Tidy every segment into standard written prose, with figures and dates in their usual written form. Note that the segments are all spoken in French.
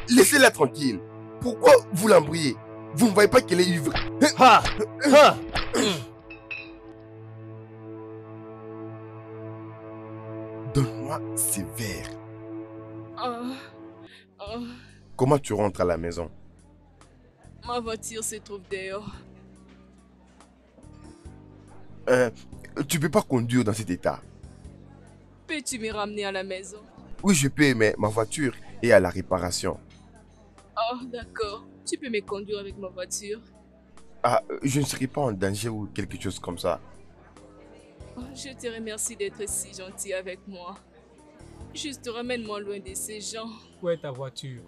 Laissez-la tranquille. Pourquoi vous l'embrouillez? Vous ne voyez pas qu'elle est ivre? Ha! Ha! Donne-moi ces verres. Ah, ah, Comment tu rentres à la maison? ma voiture se trouve dehors. Tu peux pas conduire dans cet état. Peux-tu me ramener à la maison? Oui, je peux, mais ma voiture est à la réparation. Ah, d'accord. Tu peux me conduire avec ma voiture. Ah, je ne serai pas en danger ou quelque chose comme ça. Oh, je te remercie d'être si gentil avec moi. Juste ramène-moi loin de ces gens. Où est ta voiture?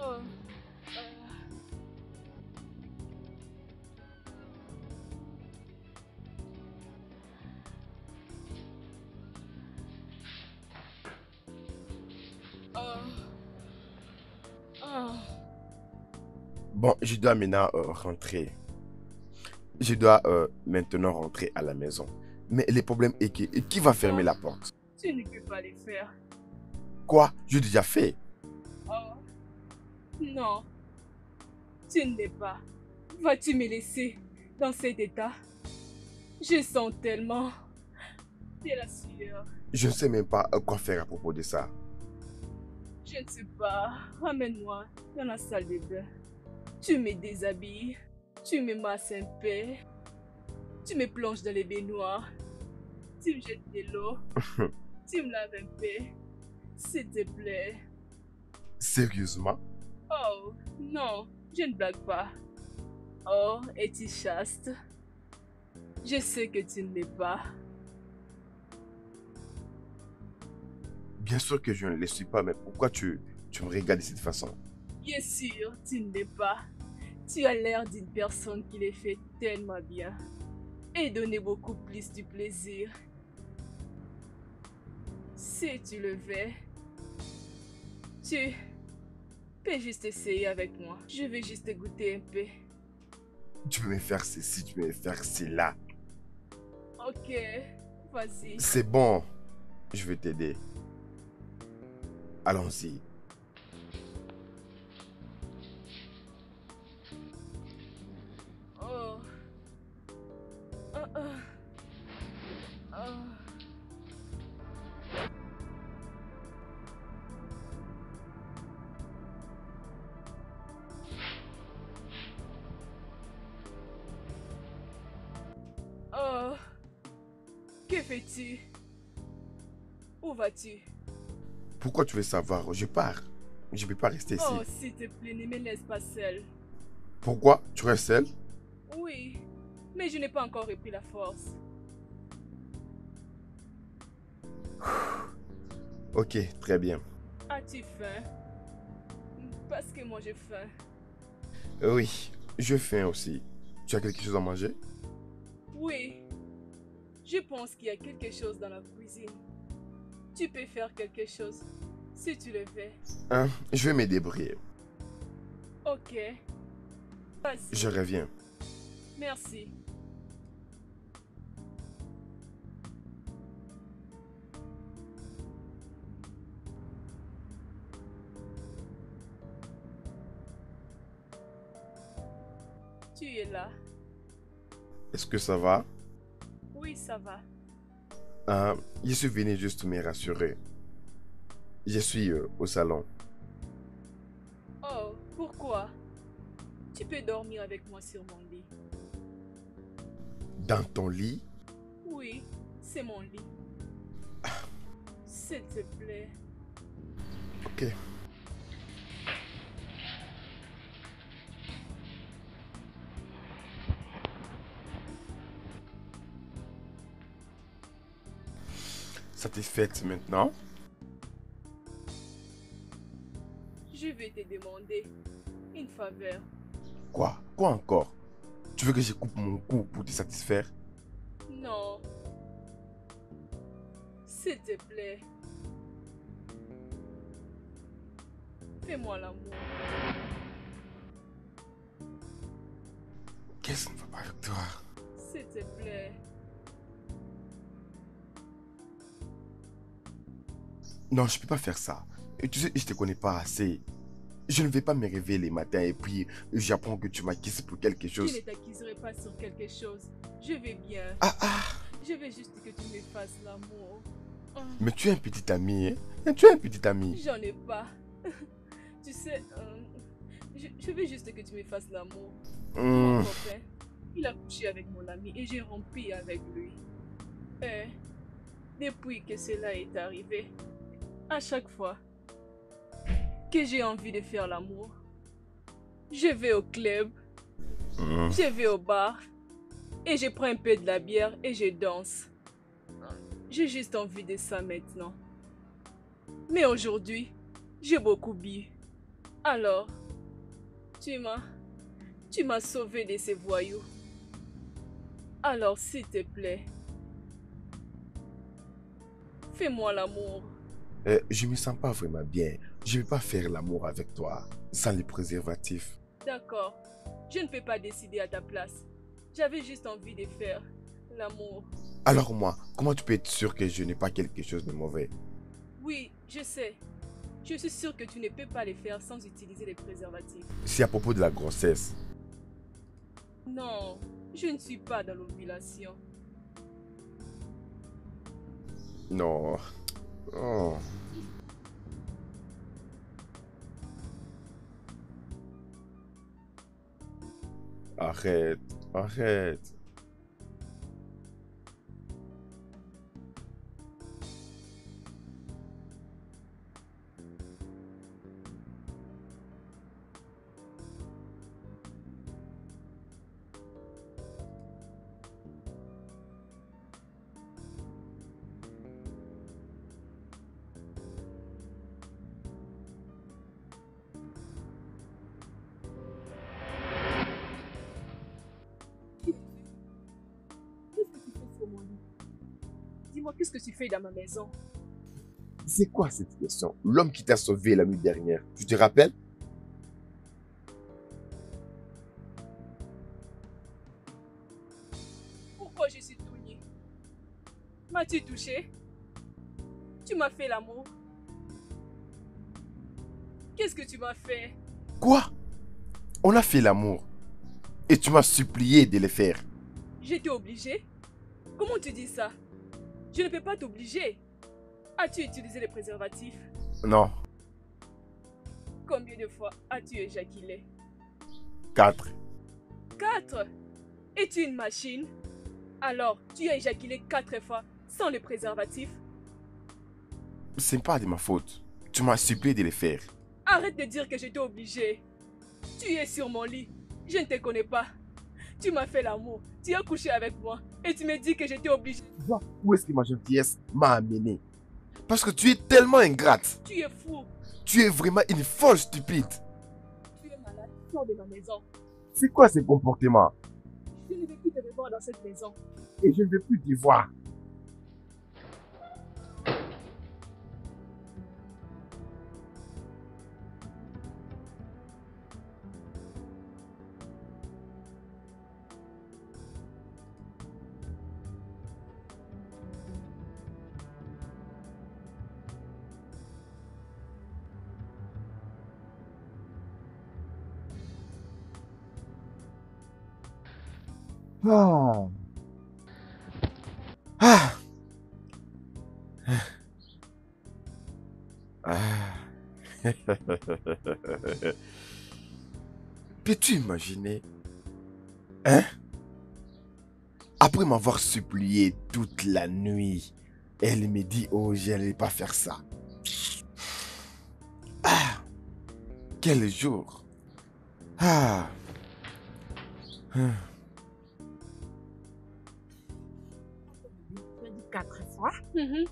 Oh, ah, ah. Bon, je dois maintenant rentrer. Je dois maintenant rentrer à la maison. Mais le problème est que qui va fermer la porte? Tu ne peux pas les faire. Quoi? J'ai déjà fait. Oh, non. Tu ne l'es pas. Vas-tu me laisser dans cet état? Je sens tellement de la sueur. Je ne sais même pas quoi faire à propos de ça. Je ne sais pas. Ramène-moi dans la salle de bain. Tu me déshabilles. Tu me masses un peu. Tu me plonges dans les baignoires. Tu me jettes de l'eau. Tu me laves un peu. S'il te plaît. Sérieusement? Oh, non, je ne blague pas. Oh, es-tu chaste? Je sais que tu ne l'es pas. Bien sûr que je ne le suis pas, mais pourquoi tu me regardes de cette façon? Bien sûr, tu ne l'es pas. Tu as l'air d'une personne qui les fait tellement bien et donner beaucoup plus du plaisir. Si tu le veux, tu peux juste essayer avec moi. Je vais juste goûter un peu. Tu peux me faire ceci, tu peux me faire cela. Ok, vas-y. C'est bon. Je vais t'aider. Allons-y. Oh. Ah, ah. Ah. Oh. Que fais-tu? Où vas-tu? Pourquoi tu veux savoir? Je pars. Je ne peux pas rester ici. Oh, s'il te plaît, ne me laisse pas seule. Pourquoi? Tu restes seul? Oui, mais je n'ai pas encore repris la force. Ok, très bien. As-tu faim? Parce que moi j'ai faim. Oui, je faim aussi. Tu as quelque chose à manger? Oui, je pense qu'il y a quelque chose dans la cuisine. Tu peux faire quelque chose si tu le veux. Hein? Je vais me débrouiller. Ok, vas-y. Je reviens. Merci. Tu es là. Est-ce que ça va? Oui, ça va. Je suis venu juste me rassurer. Je suis au salon. Oh, pourquoi? Tu peux dormir avec moi sur mon lit. Dans ton lit? Oui, c'est mon lit. S'il te plaît. Ok. Satisfaite maintenant? Je vais te demander une faveur. Quoi? Quoi encore? Tu veux que je coupe mon cou pour te satisfaire? Non. S'il te plaît. Fais-moi l'amour. Qu'est-ce qui ne va pas avec toi? S'il te plaît. Non, je peux pas faire ça. Et tu sais, je te connais pas assez. Je ne vais pas me réveiller les matins et puis j'apprends que tu m'acquises pour quelque Je chose. ne t'accuserai pas sur quelque chose. Je vais bien. Ah ah! Je veux juste que tu me fasses l'amour. Mais tu es un petit ami, hein? Tu es un petit ami. J'en ai pas. Tu sais, je veux juste que tu me fasses l'amour. Mon Hmm, copain, il a couché avec mon ami et j'ai rompu avec lui. Et depuis que cela est arrivé, à chaque fois que j'ai envie de faire l'amour, je vais au club, hmm. je vais au bar et je prends un peu de la bière et je danse. J'ai juste envie de ça maintenant. Mais aujourd'hui, j'ai beaucoup bu. Alors, tu m'as, tu m'as sauvé de ces voyous. Alors, s'il te plaît, fais-moi l'amour. Je me sens pas vraiment bien. Je vais pas faire l'amour avec toi sans les préservatifs. D'accord, je ne peux pas décider à ta place. J'avais juste envie de faire l'amour. Alors moi, comment tu peux être sûr que je n'ai pas quelque chose de mauvais? Oui, je sais. Je suis sûre que tu ne peux pas les faire sans utiliser les préservatifs. C'est à propos de la grossesse. Non, je ne suis pas dans l'ovulation. Non. Oh. Arrête, arrête. Qu'est-ce que tu fais sur mon lit? Dis-moi, qu'est-ce que tu fais dans ma maison? C'est quoi cette question? L'homme qui t'a sauvé la nuit dernière, tu te rappelles? Pourquoi je suis tout nu? M'as-tu touché? Tu m'as fait l'amour. Qu'est-ce que tu m'as fait? Quoi? On a fait l'amour. Et tu m'as supplié de le faire. J'étais obligée? Comment tu dis ça? Je ne peux pas t'obliger. As-tu utilisé les préservatifs? Non. Combien de fois as-tu éjaculé? 4. 4? Es-tu une machine? Alors, tu as éjaculé 4 fois sans les préservatifs? C'est pas de ma faute. Tu m'as supplié de le faire. Arrête de dire que j'étais obligée. Tu es sur mon lit. Je ne te connais pas. Tu m'as fait l'amour. Tu as couché avec moi. Et tu me dis que j'étais obligée. Vois où est-ce que ma gentillesse m'a amené. Parce que tu es tellement ingrate. Tu es fou. Tu es vraiment une folle stupide. Tu es malade. Sors de ma maison. C'est quoi ce comportement? Je ne veux plus te revoir dans cette maison. Et je ne veux plus te voir. Ah. Ah. Ah. Peux-tu imaginer? Hein? Après m'avoir supplié toute la nuit, elle me dit, oh, je n'allais pas faire ça. Ah. Quel jour. Ah. Ah. Tu as dit 4 fois. Mhm.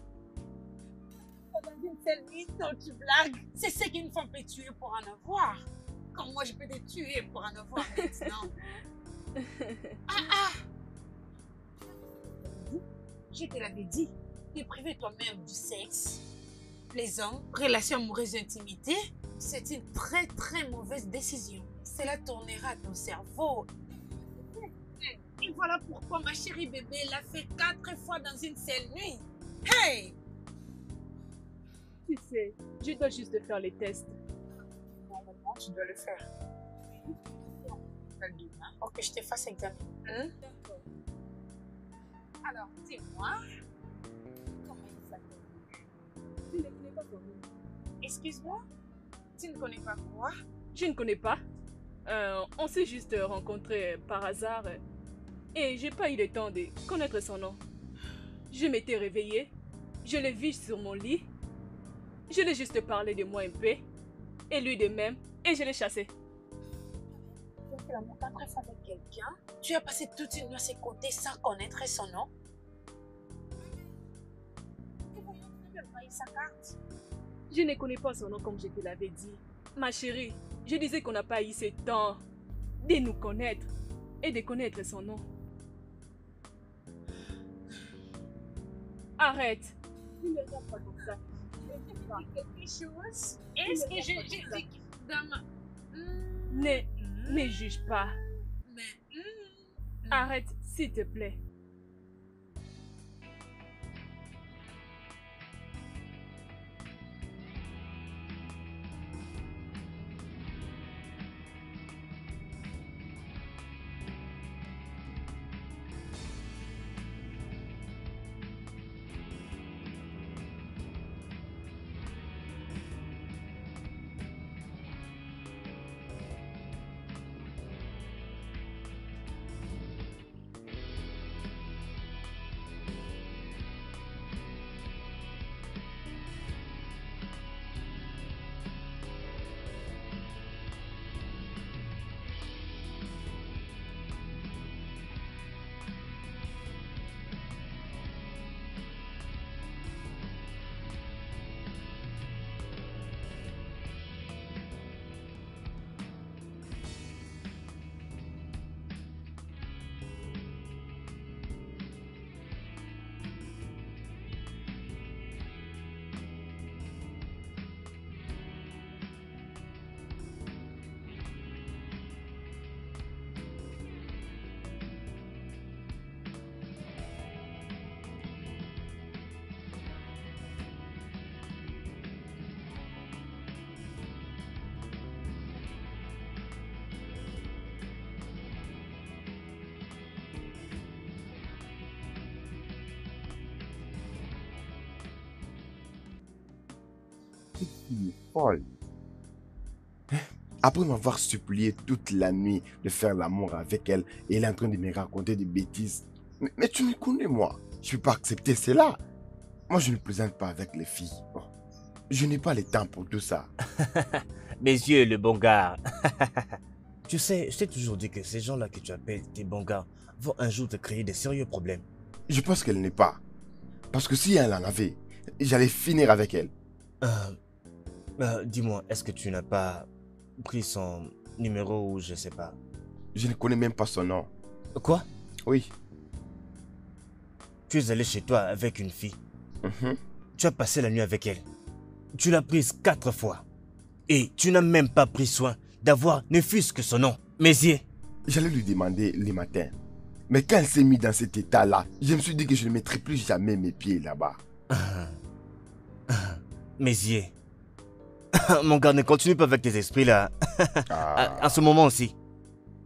Dans une seule nuit, donc tu blagues. C'est ce qu'une femme peut tuer pour en avoir. Comme moi, je peux te tuer pour en avoir maintenant. Ah. Je te l'avais dit. Te priver toi-même du sexe, plaisant, relation amoureuse, intimité, c'est une très très mauvaise décision. Cela tournera ton cerveau. Et voilà pourquoi ma chérie bébé l'a fait 4 fois dans une seule nuit. Hey! Tu sais, je dois juste faire les tests. Normalement, tu dois le faire. Pour que je te fasse examen. Hein? D'accord. Alors, dis-moi, comment il s'appelle? Tu ne connais pas ton nom. Excuse-moi, tu ne connais pas quoi? Je ne connais pas. On s'est juste rencontrés par hasard. Et j'ai pas eu le temps de connaître son nom. Je m'étais réveillée. Je l'ai vu sur mon lit. Je l'ai juste parlé de moi un peu. Et lui de même. Et je l'ai chassé. Tu as fait l'amour 4 fois avec quelqu'un? Tu as passé toute une nuit à ses côtés sans connaître son nom? Et voyons, tu n'as même pas eu sa carte. Je ne connais pas son nom comme je te l'avais dit. Ma chérie, je disais qu'on n'a pas eu ce temps de nous connaître et de connaître son nom. Arrête. Ne me regarde pas comme ça. J'ai dit quelque chose? Est-ce que j'ai dit dans ma... Ne juge pas. Mais... Arrête, s'il te plaît. Cette fille est folle. Après m'avoir supplié toute la nuit de faire l'amour avec elle, et elle est en train de me raconter des bêtises. Mais tu me connais, moi. Je ne peux pas accepter cela. Moi, je ne plaisante pas avec les filles. Bon, je n'ai pas le temps pour tout ça. Mes yeux, le bon gars. Tu sais, je t'ai toujours dit que ces gens-là que tu appelles tes bons gars vont un jour te créer des sérieux problèmes. Je pense qu'elle n'est pas. Parce que si elle en avait, j'allais finir avec elle. Dis-moi, est-ce que tu n'as pas pris son numéro ou je sais pas? Je ne connais même pas son nom. Quoi? Oui. Tu es allé chez toi avec une fille. Mhm. Tu as passé la nuit avec elle. Tu l'as prise 4 fois. Et tu n'as même pas pris soin d'avoir ne fût-ce que son nom. Mézier. J'allais lui demander le matin. Mais quand elle s'est mise dans cet état-là, je me suis dit que je ne mettrai plus jamais mes pieds là-bas. Mézier. Mon gars, ne continue pas avec tes esprits là. Ah. À ce moment aussi.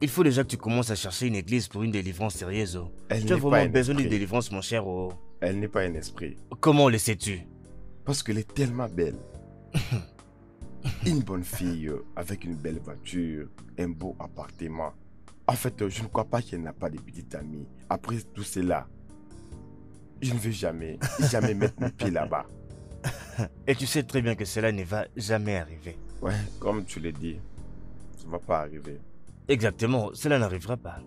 Il faut déjà que tu commences à chercher une église pour une délivrance sérieuse. Oh. Elle Tu as n'est pas vraiment un besoin d'une esprit. délivrance, mon cher. Oh. Elle n'est pas un esprit. Comment le sais-tu? Parce qu'elle est tellement belle. Une bonne fille avec une belle voiture, un beau appartement. En fait, je ne crois pas qu'elle n'a pas de petite amie. Après tout cela, je ne vais jamais mettre mes pieds là-bas. Et tu sais très bien que cela ne va jamais arriver. Ouais, comme tu l'as dit, ça ne va pas arriver. Exactement, cela n'arrivera pas.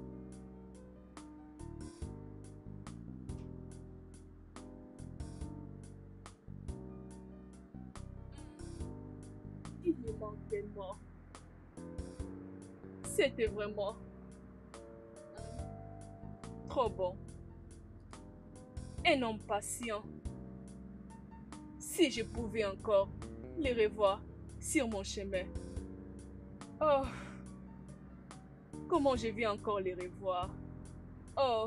Il me manque tellement. C'était vraiment trop bon. Un homme patient. Si je pouvais encore les revoir sur mon chemin. Oh, comment je vais encore les revoir. Oh,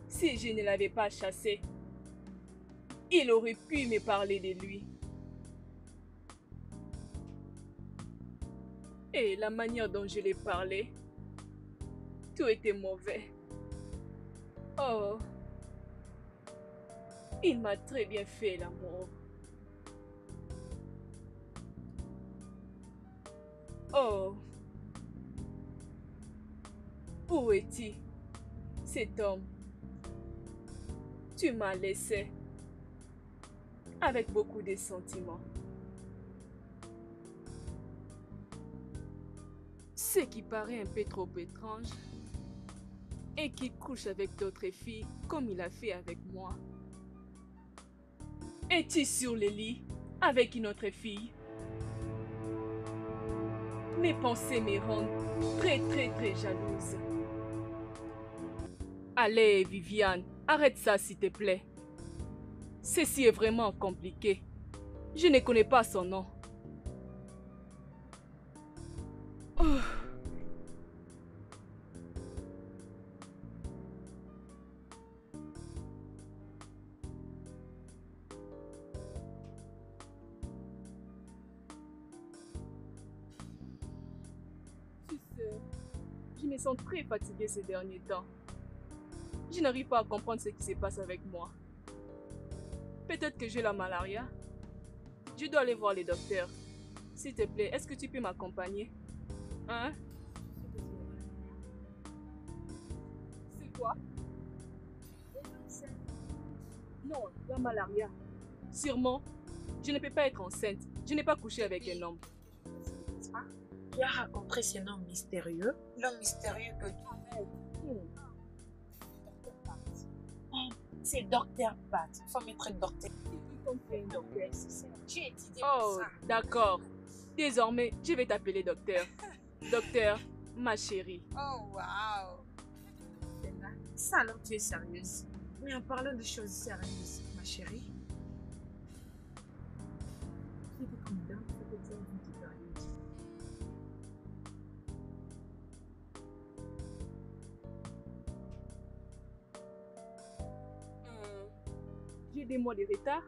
si je ne l'avais pas chassé, il aurait pu me parler de lui. Et la manière dont je l'ai parlé, tout était mauvais. Oh, il m'a très bien fait l'amour. Oh, où es-tu, cet homme? Tu m'as laissé avec beaucoup de sentiments. Ce qui paraît un peu trop étrange et qui couche avec d'autres filles comme il a fait avec moi. Es-tu sur le lit avec une autre fille? Mes pensées me rendent très jalouse. Allez, Viviane, arrête ça s'il te plaît. Ceci est vraiment compliqué. Je ne connais pas son nom. Oh. Tu sais, je me sens très fatiguée ces derniers temps. Je n'arrive pas à comprendre ce qui se passe avec moi. Peut-être que j'ai la malaria. Je dois aller voir les docteurs. S'il te plaît, est-ce que tu peux m'accompagner? Hein? C'est quoi? Non, la malaria. Sûrement, je ne peux pas être enceinte. Je n'ai pas couché avec un homme. Tu as rencontré ce homme mystérieux? L'homme mystérieux que tu c'est Docteur Pat. Il faut mettre Docteur. J'ai étudié Oh, ça. d'accord. Désormais, je vais t'appeler docteur. Docteur, ma chérie. Oh, wow. Ça alors tu es sérieuse. Mais en parlant de choses sérieuses, ma chérie. J'étais comme dans cette petite période. J'ai des mois de retard.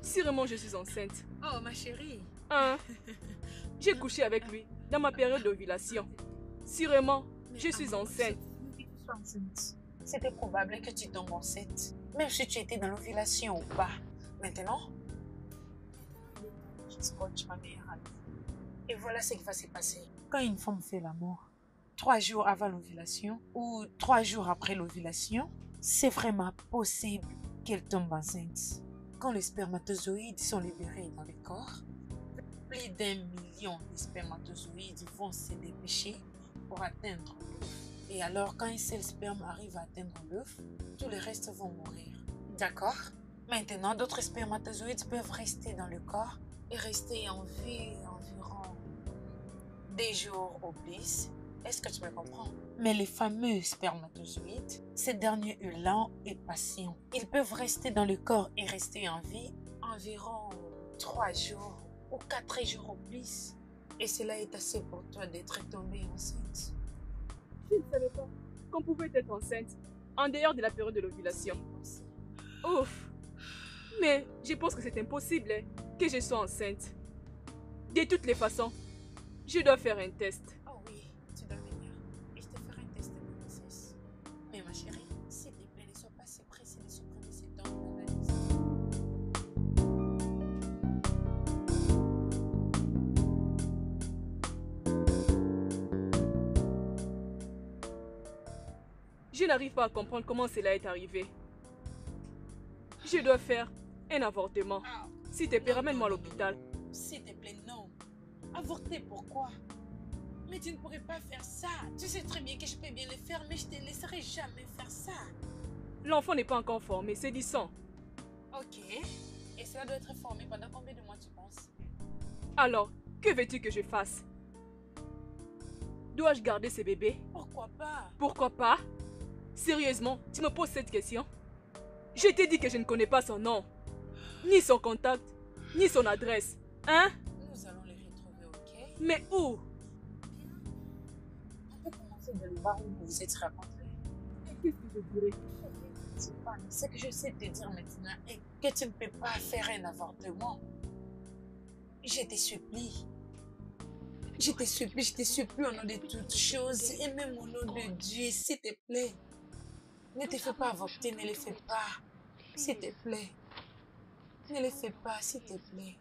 Sûrement, je suis enceinte. Oh, ma chérie. Hein? J'ai couché avec lui dans ma période d'ovulation. Sûrement, je suis enceinte. C'était probable que tu tombes enceinte. Même si tu étais dans l'ovulation ou pas. Maintenant, je scotche ma meilleure amie. Et voilà ce qui va se passer. Quand une femme fait l'amour, 3 jours avant l'ovulation ou 3 jours après l'ovulation, c'est vraiment possible qu'elle tombe enceinte. Quand les spermatozoïdes sont libérés dans le corps, plus d'1 million de spermatozoïdes vont se dépêcher pour atteindre l'œuf. Et alors, quand un seul sperme arrive à atteindre l'œuf, tous les restes vont mourir. D'accord? Maintenant, d'autres spermatozoïdes peuvent rester dans le corps et rester en vie environ 2 jours ou plus. Est-ce que tu me comprends? Mais les fameux spermatozoïdes, ces derniers sont lents et patients. Ils peuvent rester dans le corps et rester en vie environ 3 jours ou 4 jours ou plus. Et cela est assez pour toi d'être tombée enceinte. Je ne savais pas qu'on pouvait être enceinte en dehors de la période de l'ovulation. Ouf! Mais je pense que c'est impossible que je sois enceinte. De toutes les façons, je dois faire un test. Oh oui, tu dois venir. Et je te ferai un test de grossesse. Mais ma chérie, s'il te plaît, ne sois pas si pressée de supprimer ces dents d'analyse. Je n'arrive pas à comprendre comment cela est arrivé. Je dois faire un avortement. S'il te plaît, ramène-moi à l'hôpital. S'il te plaît, non. Avorter, pourquoi? Mais tu ne pourrais pas faire ça. Tu sais très bien que je peux bien le faire, mais je ne te laisserai jamais faire ça. L'enfant n'est pas encore formé, c'est du sang. Ok. Et cela doit être formé pendant combien de mois tu penses? Alors, que veux-tu que je fasse? Dois-je garder ce bébé? Pourquoi pas? Pourquoi pas? Sérieusement, tu me poses cette question? Je t'ai dit que je ne connais pas son nom, ni son contact, ni son adresse. Hein? Nous allons les retrouver, ok? Mais où? On peut commencer de le bar où vous vous êtes rencontrés. Qu'est-ce que je dirais? Ce que je sais te dire maintenant est que tu ne peux pas faire un avortement. Je te supplie. Je te supplie au nom de toutes choses et même au nom de Dieu, s'il te plaît. Ne te fais pas avorter, ne le fais pas. S'il te plaît. Ne le fais pas, s'il te plaît.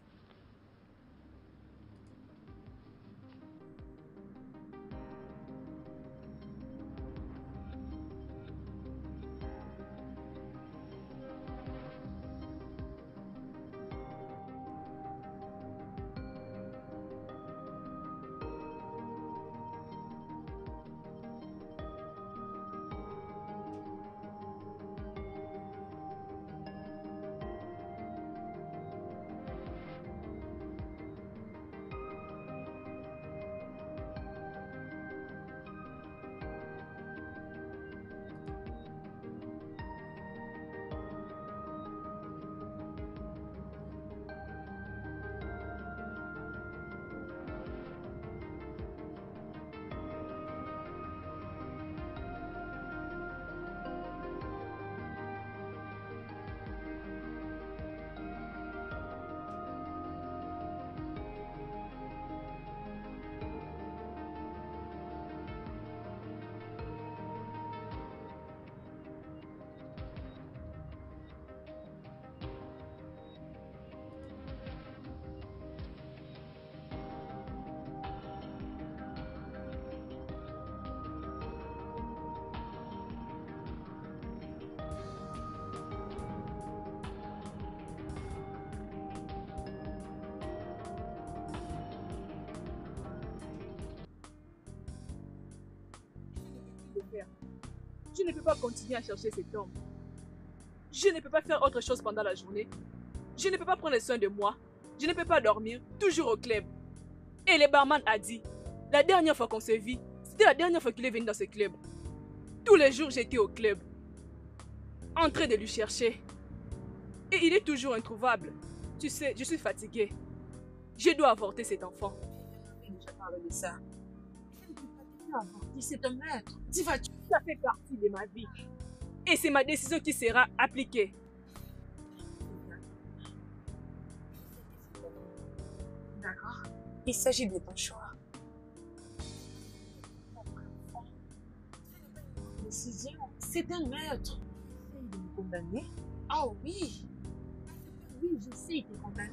Je ne peux pas continuer à chercher cet homme. Je ne peux pas faire autre chose pendant la journée. Je ne peux pas prendre soin de moi. Je ne peux pas dormir, toujours au club. Et le barman a dit, la dernière fois qu'on s'est vu, c'était la dernière fois qu'il est venu dans ce club. Tous les jours, j'étais au club, en train de lui chercher. Et il est toujours introuvable. Tu sais, je suis fatiguée. Je dois avorter cet enfant. On a déjà parlé de ça. Je ne peux pas te faire avorter, c'est un maître. Tu vas tuer. Ça fait partie de ma vie. Et c'est ma décision qui sera appliquée. D'accord. Il s'agit de ton choix. Décision. C'est un maître. Essaye de me condamner. Ah oui. Oui. j'essaie de condamner.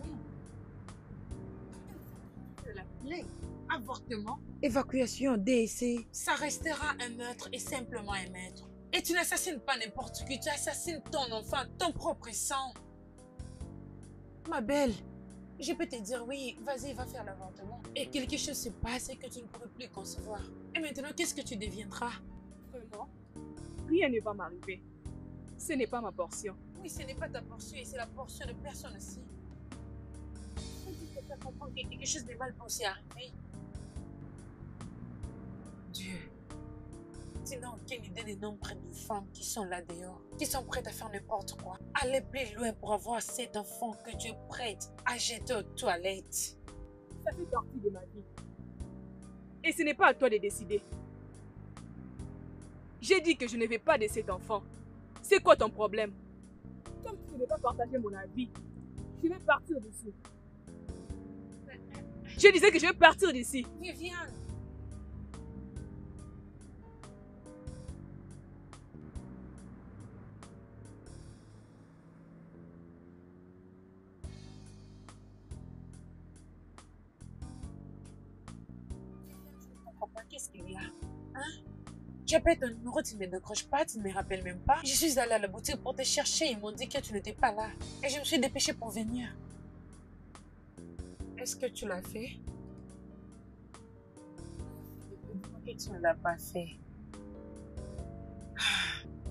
La plaie, avortement, évacuation, DSC, ça restera un meurtre et simplement un meurtre. Et tu n'assassines pas n'importe qui, tu assassines ton enfant, ton propre sang. Ma belle, je peux te dire oui, vas-y, va faire l'avortement. Et quelque chose se passe et que tu ne pourrais plus concevoir. Et maintenant, qu'est-ce que tu deviendras? Vraiment, rien ne va m'arriver. Ce n'est pas ma portion. Oui, ce n'est pas ta portion et c'est la portion de personne aussi. Tu peux comprendre que quelque chose de mal peut aussi arriver. Dieu, tu n'as aucune idée du nombre de femmes qui sont là dehors, qui sont prêtes à faire n'importe quoi. Aller plus loin pour avoir cet enfant que Dieu prête à jeter aux toilettes. Ça fait partie de ma vie. Et ce n'est pas à toi de décider. J'ai dit que je ne veux pas de cet enfant. C'est quoi ton problème? Comme tu ne veux pas partager mon avis, je vais partir d'ici. Je disais que je vais partir d'ici. Viviane. Qu'est-ce qu'il y a? Hein? Tu appelles ton numéro, tu ne me décroches pas, tu ne me rappelles même pas. Je suis allée à la boutique pour te chercher, ils m'ont dit que tu n'étais pas là. Et je me suis dépêchée pour venir. Est-ce que tu l'as fait? Et tu ne l'as pas fait.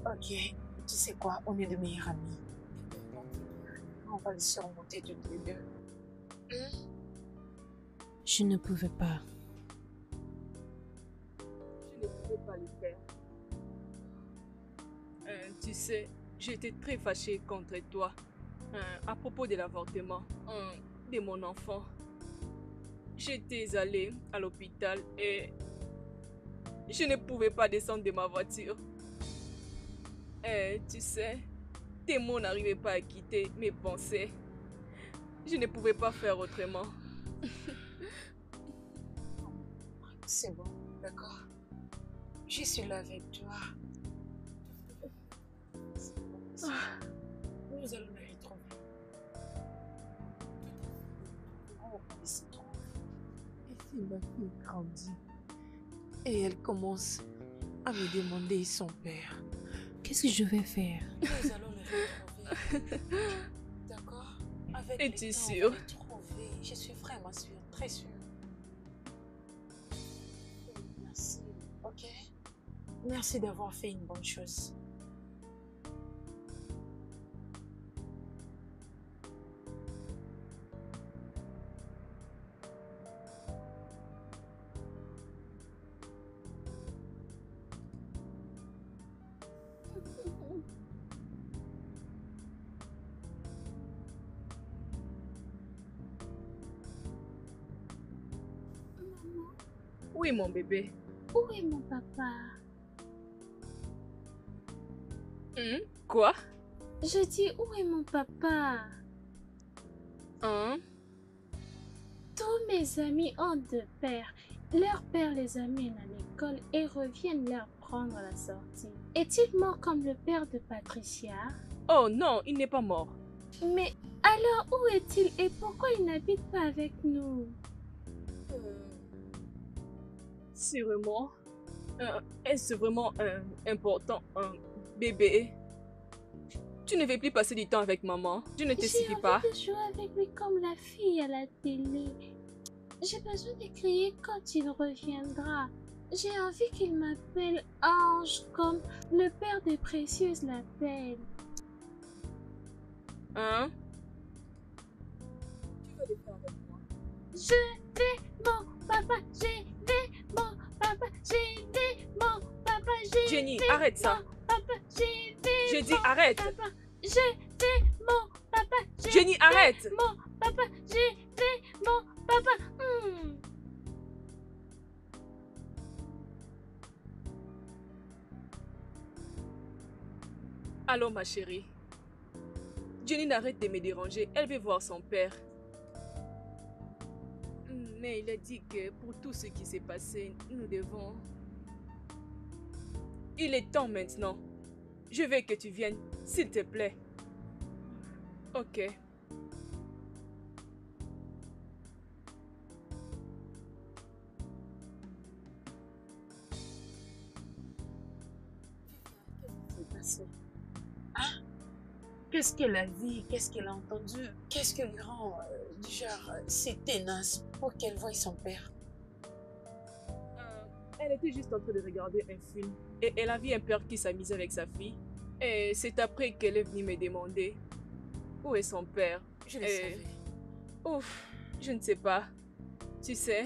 Ok, tu sais quoi, on est de meilleurs amis. On va le surmonter toutes les deux. Je ne pouvais pas. Je ne pouvais pas le faire. Tu sais, j'étais très fâchée contre toi à propos de l'avortement de mon enfant. J'étais allée à l'hôpital et je ne pouvais pas descendre de ma voiture. Tu sais, tes mots n'arrivaient pas à quitter mes pensées. Je ne pouvais pas faire autrement. C'est bon, d'accord. Je suis là avec toi. Nous allons les retrouver. On va se trouver. Et puis ma fille grandit. Et elle commence à me demander son père. Qu'est-ce que je vais faire? Nous allons les retrouver. D'accord? Avec le Es-tu temps, sûre? on va les trouver. Je suis vraiment sûre, très sûre. Merci, ok? Merci d'avoir fait une bonne chose. Oui, mon bébé. Où est mon papa? Quoi? Je dis, où est mon papa? Hein? Tous mes amis ont deux pères. Leur père les amène à l'école et reviennent leur prendre à la sortie. Est-il mort comme le père de Patricia? Oh non, il n'est pas mort. Mais alors où est-il et pourquoi il n'habite pas avec nous? C'est vraiment... Est-ce vraiment important, bébé? Tu ne veux plus passer du temps avec maman? Je ne te suffis pas? J'ai envie de jouer avec lui comme la fille à la télé. J'ai besoin de crier quand il reviendra. J'ai envie qu'il m'appelle Ange comme le père des Précieuses l'appelle. Hein? Tu vas le faire avec moi? Je vais mon papa, je vais mon papa, je vais mon papa, je Jenny, vais arrête ça! mon papa, je vais J'ai dit mon arrête! papa, je vais mon papa, je Jenny, vais arrête! mon papa, je vais mon papa. Allô, ma chérie. Jenny n'arrête de me déranger. Elle veut voir son père. Mais il a dit que pour tout ce qui s'est passé, nous devons... Il est temps maintenant. Je veux que tu viennes, s'il te plaît. Ok. Qu'est-ce qu'elle a vu? Qu'est-ce qu'elle a entendu? Qu'est-ce qui lui rend du genre si tenace pour qu'elle voie son père? Elle était juste en train de regarder un film et elle a vu un père qui s'amusait avec sa fille. Et c'est après qu'elle est venue me demander où est son père. Je le Et- savais. Ouf, je ne sais pas. Tu sais,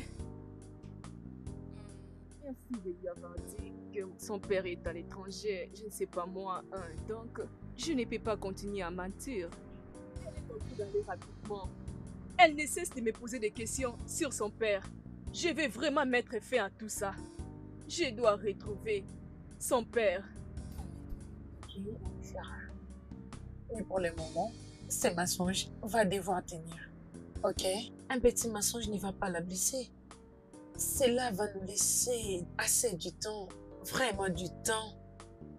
un fille lui avoir dit que son père est à l'étranger, je ne sais pas moi, donc je ne peux pas continuer à mentir. Elle est en train d'aller rapidement. Elle ne cesse de me poser des questions sur son père. Je vais vraiment mettre fin à tout ça. Je dois retrouver son père. Ok, on va faire. Mais pour le moment, ce mensonge va devoir tenir. Ok? Un petit mensonge ne va pas la blesser. Cela va nous laisser assez du temps, vraiment du temps,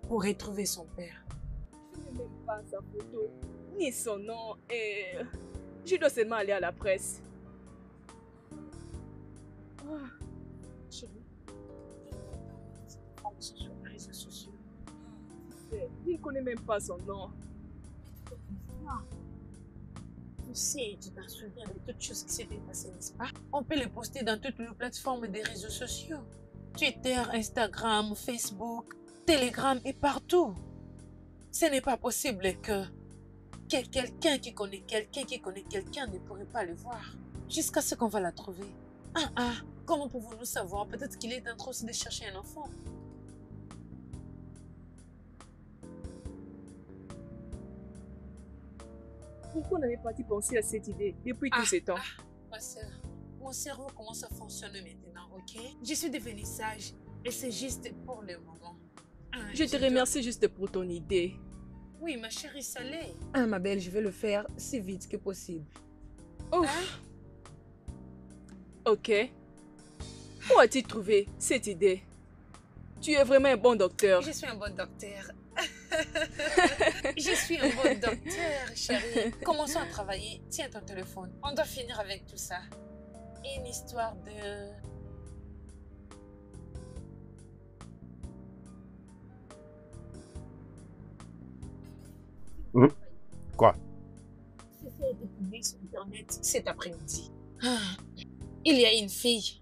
pour retrouver son père. Je n'ai même pas sa photo, ni son nom, et je dois seulement aller à la presse. Ah, chérie, Sur les réseaux sociaux. je ne connais même pas son nom. Tu sais, tu t'en souviens de toutes choses qui s'étaient passées, n'est-ce pas? On peut les poster dans toutes les plateformes des réseaux sociaux. Twitter, Instagram, Facebook, Telegram et partout. Ce n'est pas possible que quelqu'un qui connaît quelqu'un ne pourrait pas le voir. Jusqu'à ce qu'on va la trouver. Comment pouvons-nous savoir? Peut-être qu'il est en train aussi de chercher un enfant. Pourquoi n'avais pas-tu pensé à cette idée depuis tout ce temps? Ma sœur, mon cerveau commence à fonctionner maintenant, ok? Je suis devenue sage et c'est juste pour le moment. Je te remercie juste pour ton idée. Oui, ma chérie Salée. Ma belle, je vais le faire si vite que possible. Ouf. Ok. Où as-tu trouvé cette idée? Tu es vraiment un bon docteur. Je suis un bon docteur. Je suis un bon docteur, chérie. Commençons à travailler. Tiens ton téléphone. On doit finir avec tout ça. Une histoire de... Quoi? J'ai fait découvrir sur Internet cet après-midi. Il y a une fille.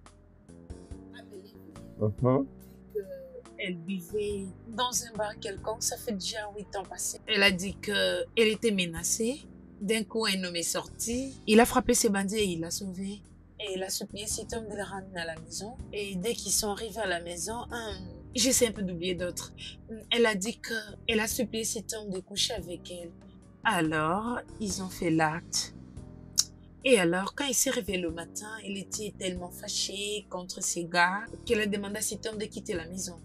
Elle vivait dans un bar quelconque, ça fait déjà 8 ans passés. Elle a dit qu'elle était menacée. D'un coup, un homme est sorti. Il a frappé ses bandits et il l'a sauvé. Et il a supplié cet homme de le ramener à la maison. Et dès qu'ils sont arrivés à la maison, j'essaie un peu d'oublier d'autres. Elle a dit qu'elle a supplié cet homme de coucher avec elle. Alors, ils ont fait l'acte. Et alors, quand il s'est réveillé le matin, il était tellement fâché contre ces gars qu'elle a demandé à cet homme de quitter la maison.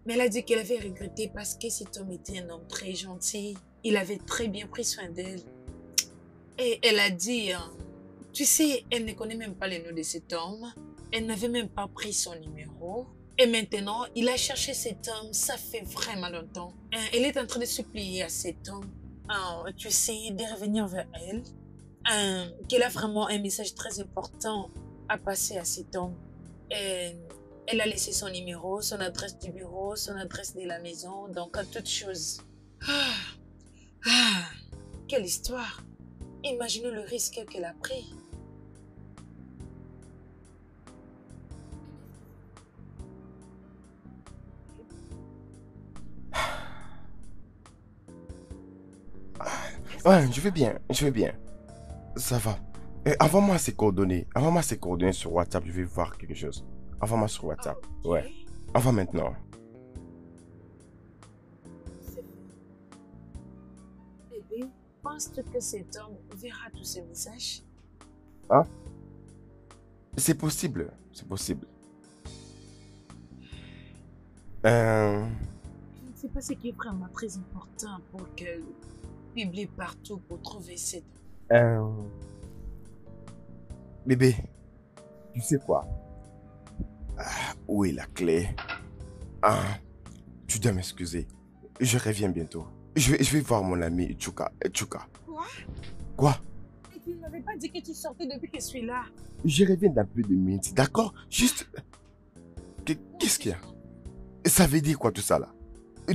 Mais elle a dit qu'elle avait regretté parce que cet homme était un homme très gentil. Il avait très bien pris soin d'elle. Et elle a dit, tu sais, elle ne connaît même pas le nom de cet homme. Elle n'avait même pas pris son numéro. Et maintenant, il a cherché cet homme, ça fait vraiment longtemps. Elle est en train de supplier à cet homme, tu sais, de revenir vers elle. Qu'elle a vraiment un message très important à passer à cet homme. Elle a laissé son numéro, son adresse du bureau, son adresse de la maison, donc à toutes choses. Quelle histoire! Imaginez le risque qu'elle a pris. Ouais, je vais bien, je vais bien. Ça va. Envoie-moi ses coordonnées. Envoie-moi ses coordonnées sur WhatsApp, je vais voir quelque chose. Envoie-moi sur WhatsApp. Ouais. Envoie maintenant. Bébé, penses-tu que cet homme verra tous ces messages? Hein? C'est possible. C'est possible. Je ne sais pas ce qui est vraiment très important pour qu'elle publie partout pour trouver cette... Bébé, tu sais quoi? Où est la clé? Tu dois m'excuser. Je reviens bientôt. Je vais voir mon ami Chuka. Quoi? Quoi? Et tu ne m'avais pas dit que tu sortais depuis que je suis là. Je reviens dans plus de minutes, d'accord? Juste... Qu'est-ce qu'il y a? Ça veut dire quoi tout ça là?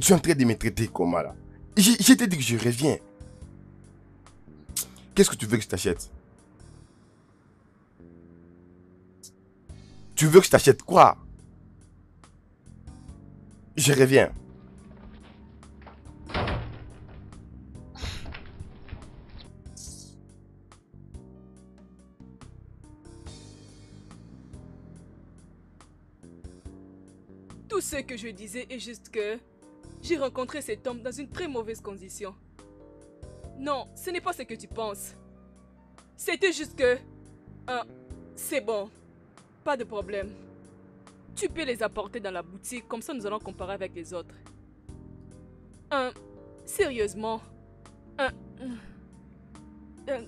Tu es en train de me traiter comment là? Je t'ai dit que je reviens. Qu'est-ce que tu veux que je t'achète? Tu veux que je t'achète quoi? Je reviens. Tout ce que je disais est juste que j'ai rencontré cet homme dans une très mauvaise condition. Non, ce n'est pas ce que tu penses. C'était juste que... c'est bon. Pas de problème. Tu peux les apporter dans la boutique, comme ça nous allons comparer avec les autres. Sérieusement.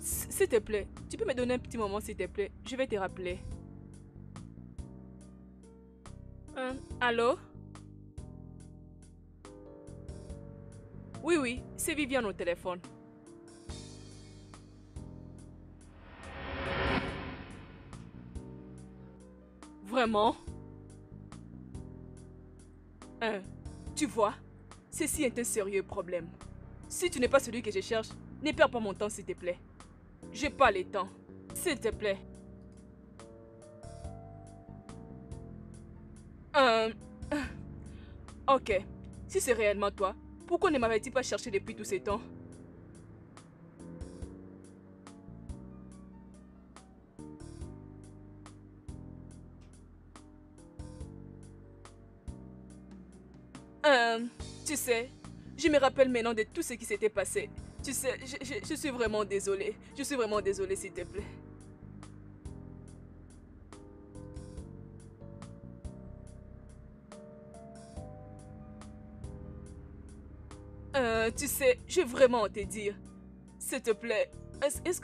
S'il te plaît, tu peux me donner un petit moment s'il te plaît. Je vais te rappeler. Allô? Oui, c'est Viviane au téléphone. Vraiment? Tu vois, ceci est un sérieux problème. Si tu n'es pas celui que je cherche, ne perds pas mon temps s'il te plaît. J'ai pas le temps. S'il te plaît. Ok. Si c'est réellement toi, pourquoi ne m'avais-tu pas cherché depuis tout ce temps? Tu sais, je me rappelle maintenant de tout ce qui s'était passé. Tu sais, je suis vraiment désolée. Je suis vraiment désolée, s'il te plaît. Tu sais, je vais vraiment te dire. S'il te plaît, est-ce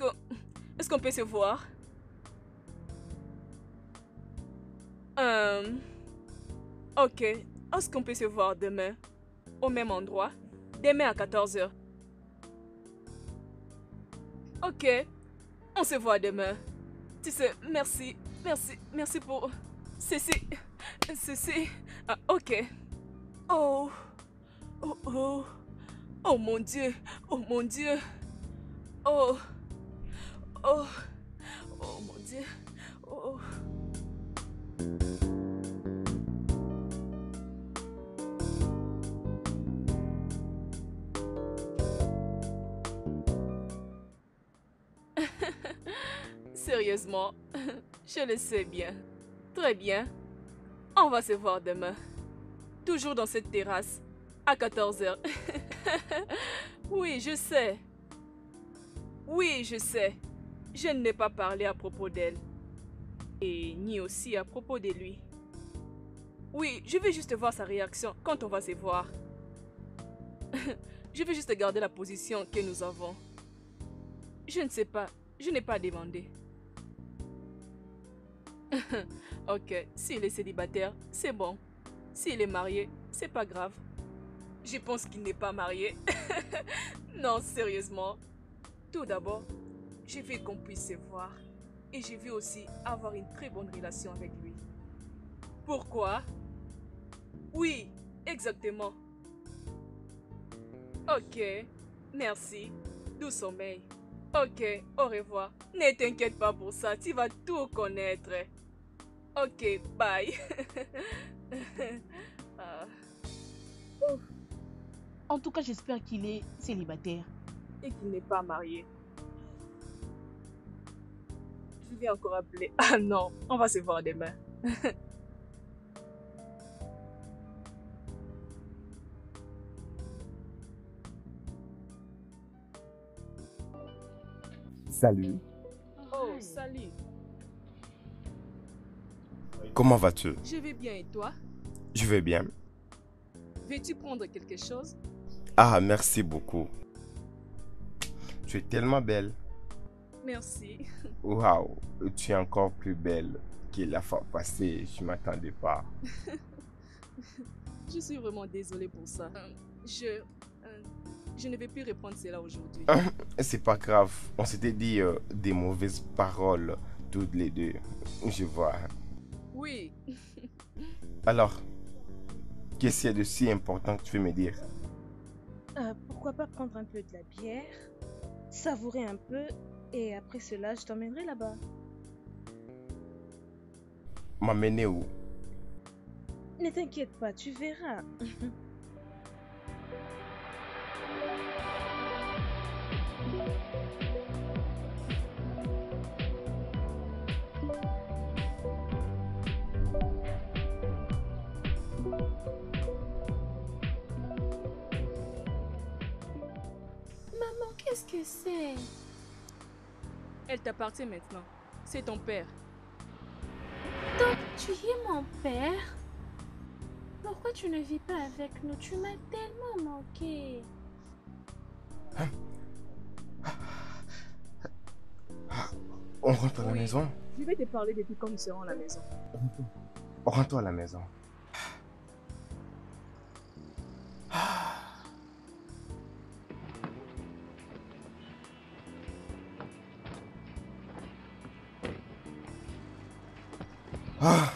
qu'on peut se voir? Ok, est-ce qu'on peut se voir demain? Au même endroit? Demain à 14 h. Ok, on se voit demain. Tu sais, merci pour ceci. Ah, ok. Oh mon Dieu, oh mon Dieu. Oh mon Dieu. Oh. Sérieusement, je le sais bien. Très bien. On va se voir demain. Toujours dans cette terrasse, à 14 h. Oui, je sais. Oui, je sais. Je n'ai pas parlé à propos d'elle. Et ni aussi à propos de lui. Oui, je vais juste voir sa réaction quand on va se voir. Je vais juste garder la position que nous avons. Je ne sais pas. Je n'ai pas demandé. Ok, s'il est célibataire, c'est bon. S'il est marié, c'est pas grave. Je pense qu'il n'est pas marié. Non, sérieusement. Tout d'abord, je veux qu'on puisse se voir. Et je veux aussi avoir une très bonne relation avec lui. Pourquoi? Oui, exactement. Ok, merci. Doux sommeil. Ok, au revoir. Ne t'inquiète pas pour ça, tu vas tout connaître. Ok, bye. En tout cas, j'espère qu'il est célibataire. Et qu'il n'est pas marié. Je vais encore appeler. Ah non, on va se voir demain. Salut. Oh, salut. Comment vas-tu? Je vais bien et toi? Je vais bien. Veux-tu prendre quelque chose? Ah, merci beaucoup. Tu es tellement belle. Merci. Waouh, tu es encore plus belle que la fois passée. Je ne m'attendais pas. Je suis vraiment désolée pour ça. Je ne vais plus répondre cela aujourd'hui. C'est pas grave. On s'était dit des mauvaises paroles toutes les deux. Je vois. Oui. Alors, qu'est-ce qu'il y a de si important que tu veux me dire? Pourquoi pas prendre un peu de la bière? savourer un peu et après cela, je t'emmènerai là-bas. M'amener où? Ne t'inquiète pas, tu verras. Maman, qu'est-ce que c'est? Elle t'appartient maintenant. C'est ton père. Donc, tu es mon père? Pourquoi tu ne vis pas avec nous? Tu m'as tellement manqué. On rentre à la Oui. maison? Je vais te parler depuis quand nous serons à la maison. Rentre à la maison. Ah.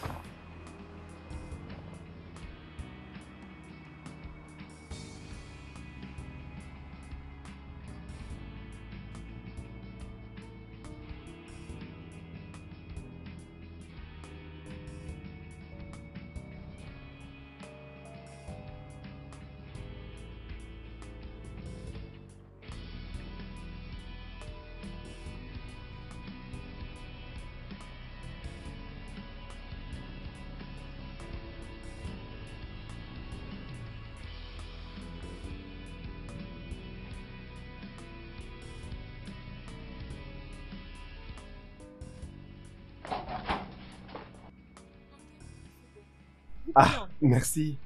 Ah, merci.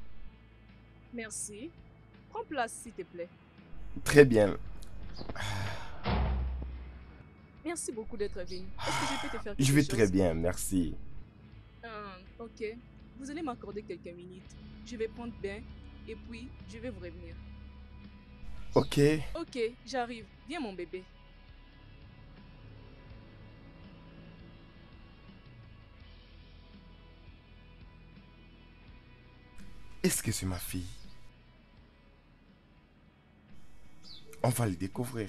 Merci. Prends place, s'il te plaît. Très bien. Merci beaucoup d'être venu. Est-ce que je peux te faire quelque Je vais chose? très bien, merci. Ok. Vous allez m'accorder quelques minutes. Je vais prendre bain et puis je vais vous revenir. Ok. Ok, j'arrive. Viens mon bébé. Est-ce que c'est ma fille? On va le découvrir.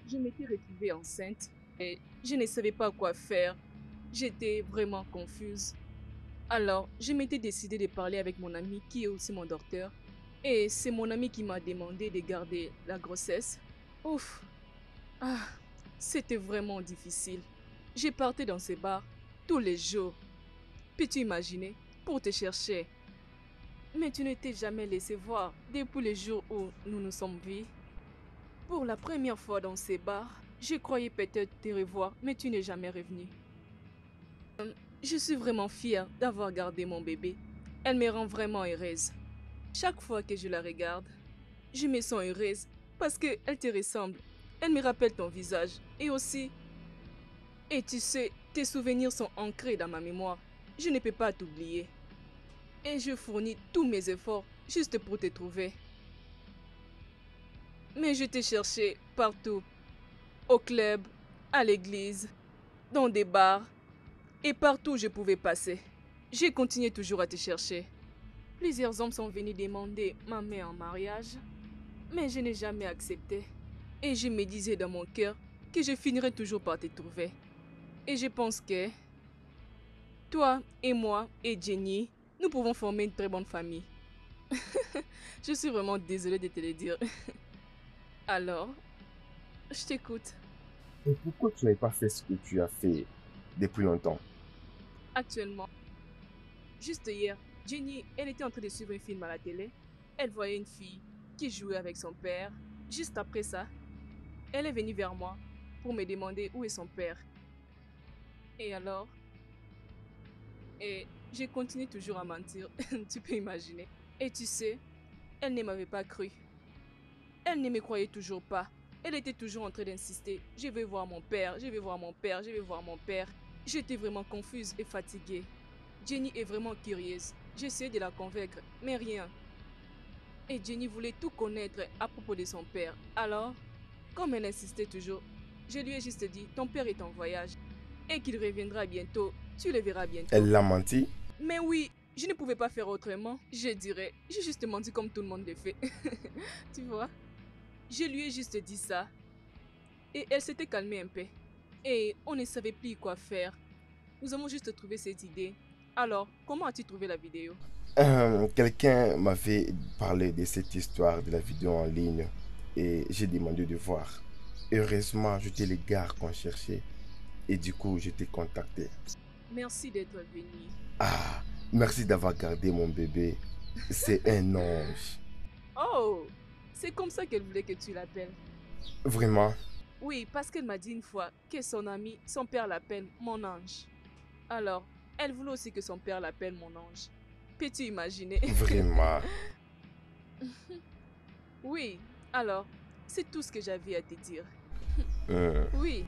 Je m'étais retrouvée enceinte et je ne savais pas quoi faire. J'étais vraiment confuse. Alors, je m'étais décidée de parler avec mon ami qui est aussi mon docteur. Et c'est mon ami qui m'a demandé de garder la grossesse. Ouf. Ah, c'était vraiment difficile. J'ai parté dans ces bars tous les jours. Peux-tu imaginer? Pour te chercher. Mais tu ne t'es jamais laissé voir depuis le jour où nous nous sommes vus. Pour la première fois dans ces bars, je croyais peut-être te revoir, mais tu n'es jamais revenu. Je suis vraiment fière d'avoir gardé mon bébé. Elle me rend vraiment heureuse. Chaque fois que je la regarde, je me sens heureuse parce qu'elle te ressemble. Elle me rappelle ton visage et aussi... Et tu sais, tes souvenirs sont ancrés dans ma mémoire. Je ne peux pas t'oublier. Et je fournis tous mes efforts juste pour te trouver. Mais je t'ai cherché partout. Au club, à l'église, dans des bars et partout où je pouvais passer. J'ai continué toujours à te chercher. Plusieurs hommes sont venus demander ma main en mariage, mais je n'ai jamais accepté. Et je me disais dans mon cœur que je finirais toujours par te trouver. Et je pense que toi et moi et Jenny, nous pouvons former une très bonne famille. Je suis vraiment désolée de te le dire. Alors, je t'écoute. Et pourquoi tu n'avais pas fait ce que tu as fait depuis longtemps? Actuellement, juste hier, Jenny, elle était en train de suivre un film à la télé. Elle voyait une fille qui jouait avec son père. Juste après ça, elle est venue vers moi pour me demander où est son père. Et alors, et j'ai continué toujours à mentir, tu peux imaginer. Et tu sais, elle ne m'avait pas cru. Elle ne me croyait toujours pas. Elle était toujours en train d'insister. Je vais voir mon père, je vais voir mon père, je vais voir mon père. J'étais vraiment confuse et fatiguée. Jenny est vraiment curieuse. J'essayais de la convaincre, mais rien. Et Jenny voulait tout connaître à propos de son père. Alors, comme elle insistait toujours, je lui ai juste dit, ton père est en voyage et qu'il reviendra bientôt Tu les verras bientôt. Elle l'a menti? Mais oui, je ne pouvais pas faire autrement. Je dirais, j'ai juste menti comme tout le monde le fait. Tu vois? Je lui ai juste dit ça. Et elle s'était calmée un peu. Et on ne savait plus quoi faire. Nous avons juste trouvé cette idée. Alors, comment as-tu trouvé la vidéo? Quelqu'un m'avait parlé de cette histoire de la vidéo en ligne et j'ai demandé de voir. Heureusement, j'étais les gars qu'on cherchait et du coup, je t'ai contacté. Merci d'être venu. Ah, merci d'avoir gardé mon bébé. C'est un ange. Oh, c'est comme ça qu'elle voulait que tu l'appelles. Vraiment? Oui, parce qu'elle m'a dit une fois que son ami, son père l'appelle mon ange. Alors, elle voulait aussi que son père l'appelle mon ange. Peux-tu imaginer? Vraiment? Oui, alors, c'est tout ce que j'avais à te dire. Hum. Oui.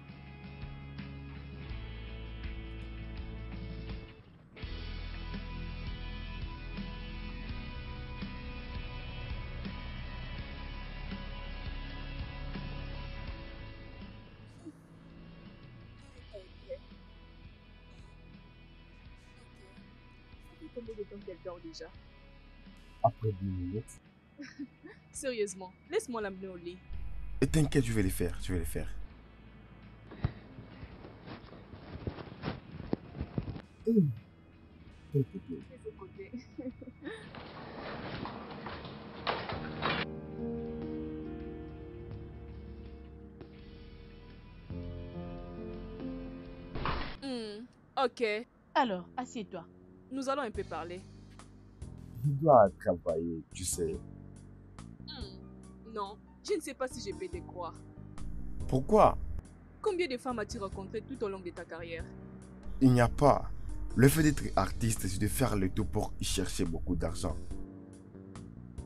Combien de temps qu'elle dort déjà? Après 10 minutes. Sérieusement, laisse-moi l'amener au lit. Et t'inquiète, je vais les faire, je vais les faire. De ce côté. Ok, Alors, assieds-toi. nous allons un peu parler. Je dois travailler, tu sais. Non, je ne sais pas si je peux te croire. Pourquoi? Combien de femmes as-tu rencontré tout au long de ta carrière? Il n'y a pas. Le fait d'être artiste, c'est de faire le tout pour y chercher beaucoup d'argent.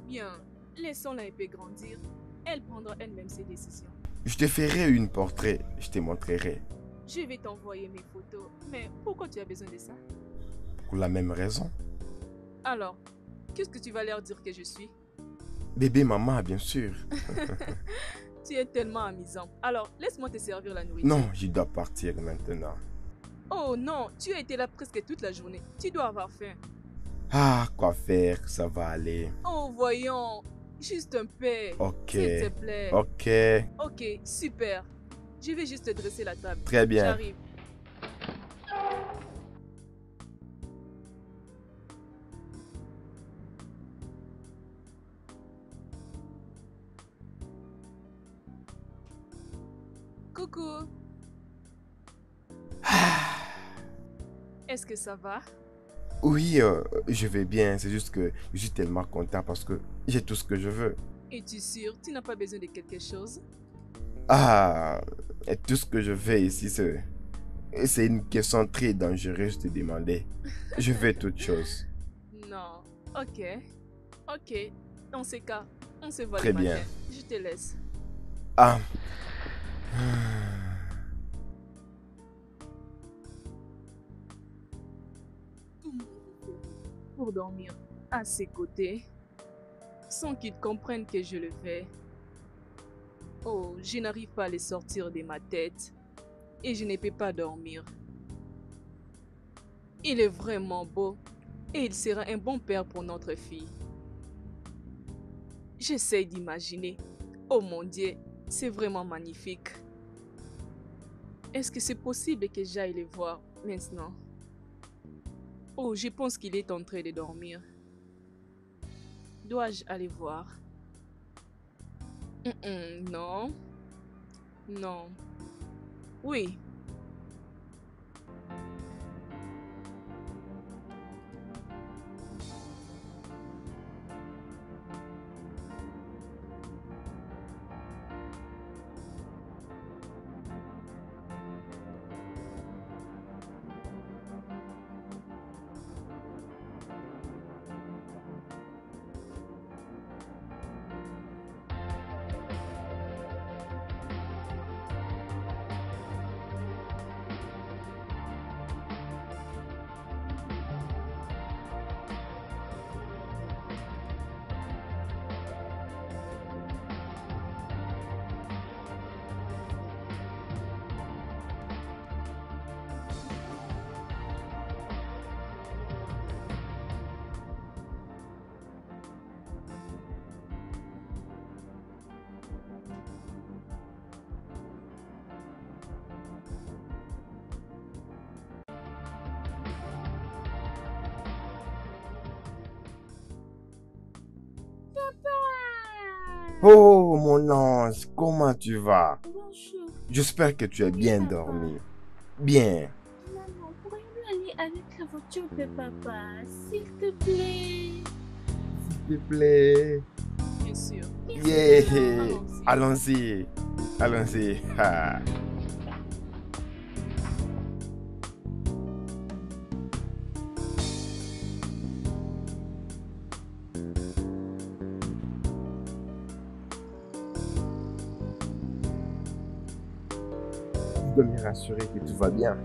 Bien, laissons-la un peu grandir. Elle prendra elle-même ses décisions. Je te ferai une portrait, je te montrerai. Je vais t'envoyer mes photos. Mais pourquoi tu as besoin de ça? Pour la même raison. Alors, qu'est-ce que tu vas leur dire que je suis? Bébé maman, bien sûr. Tu es tellement amusant. Alors, laisse-moi te servir la nourriture. Non, je dois partir maintenant. Oh non, tu as été là presque toute la journée. Tu dois avoir faim. Ah, quoi faire, ça va aller. Oh, voyons. Juste un peu. Ok. S'il te plaît. Ok, Ok, super. Je vais juste dresser la table. très bien. J'arrive. Coucou. Est-ce que ça va? Oui, je vais bien. C'est juste que je suis tellement content parce que j'ai tout ce que je veux. Es-tu sûr? Tu n'as pas besoin de quelque chose? Ah, et tout ce que je veux ici, c'est une question très dangereuse de demander. Je veux toute chose. Non. Ok. Ok. Dans ces cas, on se voit Très le bien. matin. Je te laisse. Ah. Pour dormir à ses côtés, sans qu'il comprenne que je le fais. Oh, je n'arrive pas à les sortir de ma tête et je ne peux pas dormir. Il est vraiment beau et il sera un bon père pour notre fille. J'essaie d'imaginer. Oh mon Dieu, c'est vraiment magnifique. Est-ce que c'est possible que j'aille le voir maintenant? Oh, je pense qu'il est en train de dormir. Dois-je aller voir? Non. Non. Oui. Oh, mon ange, comment tu vas? Bonjour. J'espère que tu as bien dormi. Bien. Maman, pourrions-nous aller avec la voiture de papa, s'il te plaît? S'il te plaît. Bien sûr. Yeah. Allons-y. Allons-y. Ah. Tu dois me rassurer que tout va bien.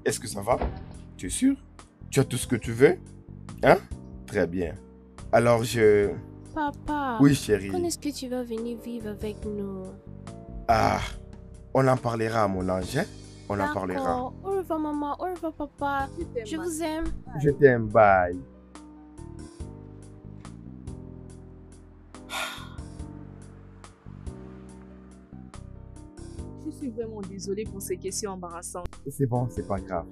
Est-ce que ça va? Tu es sûr? Tu as tout ce que tu veux? Hein? Très bien. Alors Papa, Oui, chérie. quand est-ce que tu vas venir vivre avec nous? Ah, on en parlera, mon ange. Hein? On en parlera. D'accord. Au revoir, maman. Au revoir, papa. Je vous aime. Je t'aime, bye. Je suis vraiment désolée pour ces questions embarrassantes. C'est bon, c'est pas grave.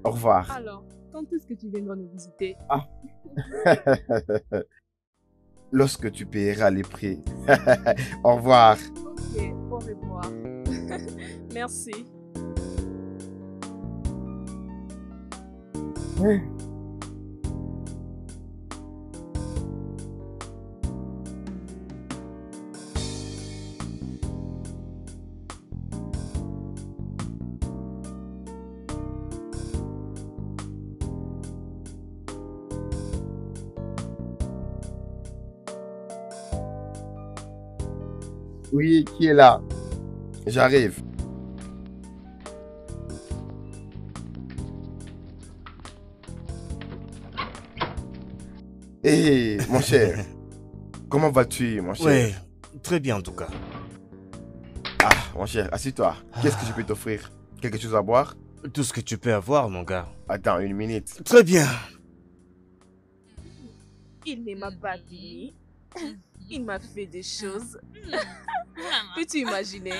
Au revoir. Alors, quand est-ce que tu viendras nous visiter? Lorsque tu paieras les prix. Au revoir. Ok, au revoir. Merci. Oui, qui est là? J'arrive. Hé, mon cher. Comment vas-tu, mon cher? Oui, très bien en tout cas. Ah, mon cher, assieds-toi. Qu'est-ce que je peux t'offrir? Quelque chose à boire? Tout ce que tu peux avoir, mon gars. Attends une minute. Très bien. Il ne m'a pas fini. Il m'a fait des choses. Vraiment. Peux-tu imaginer?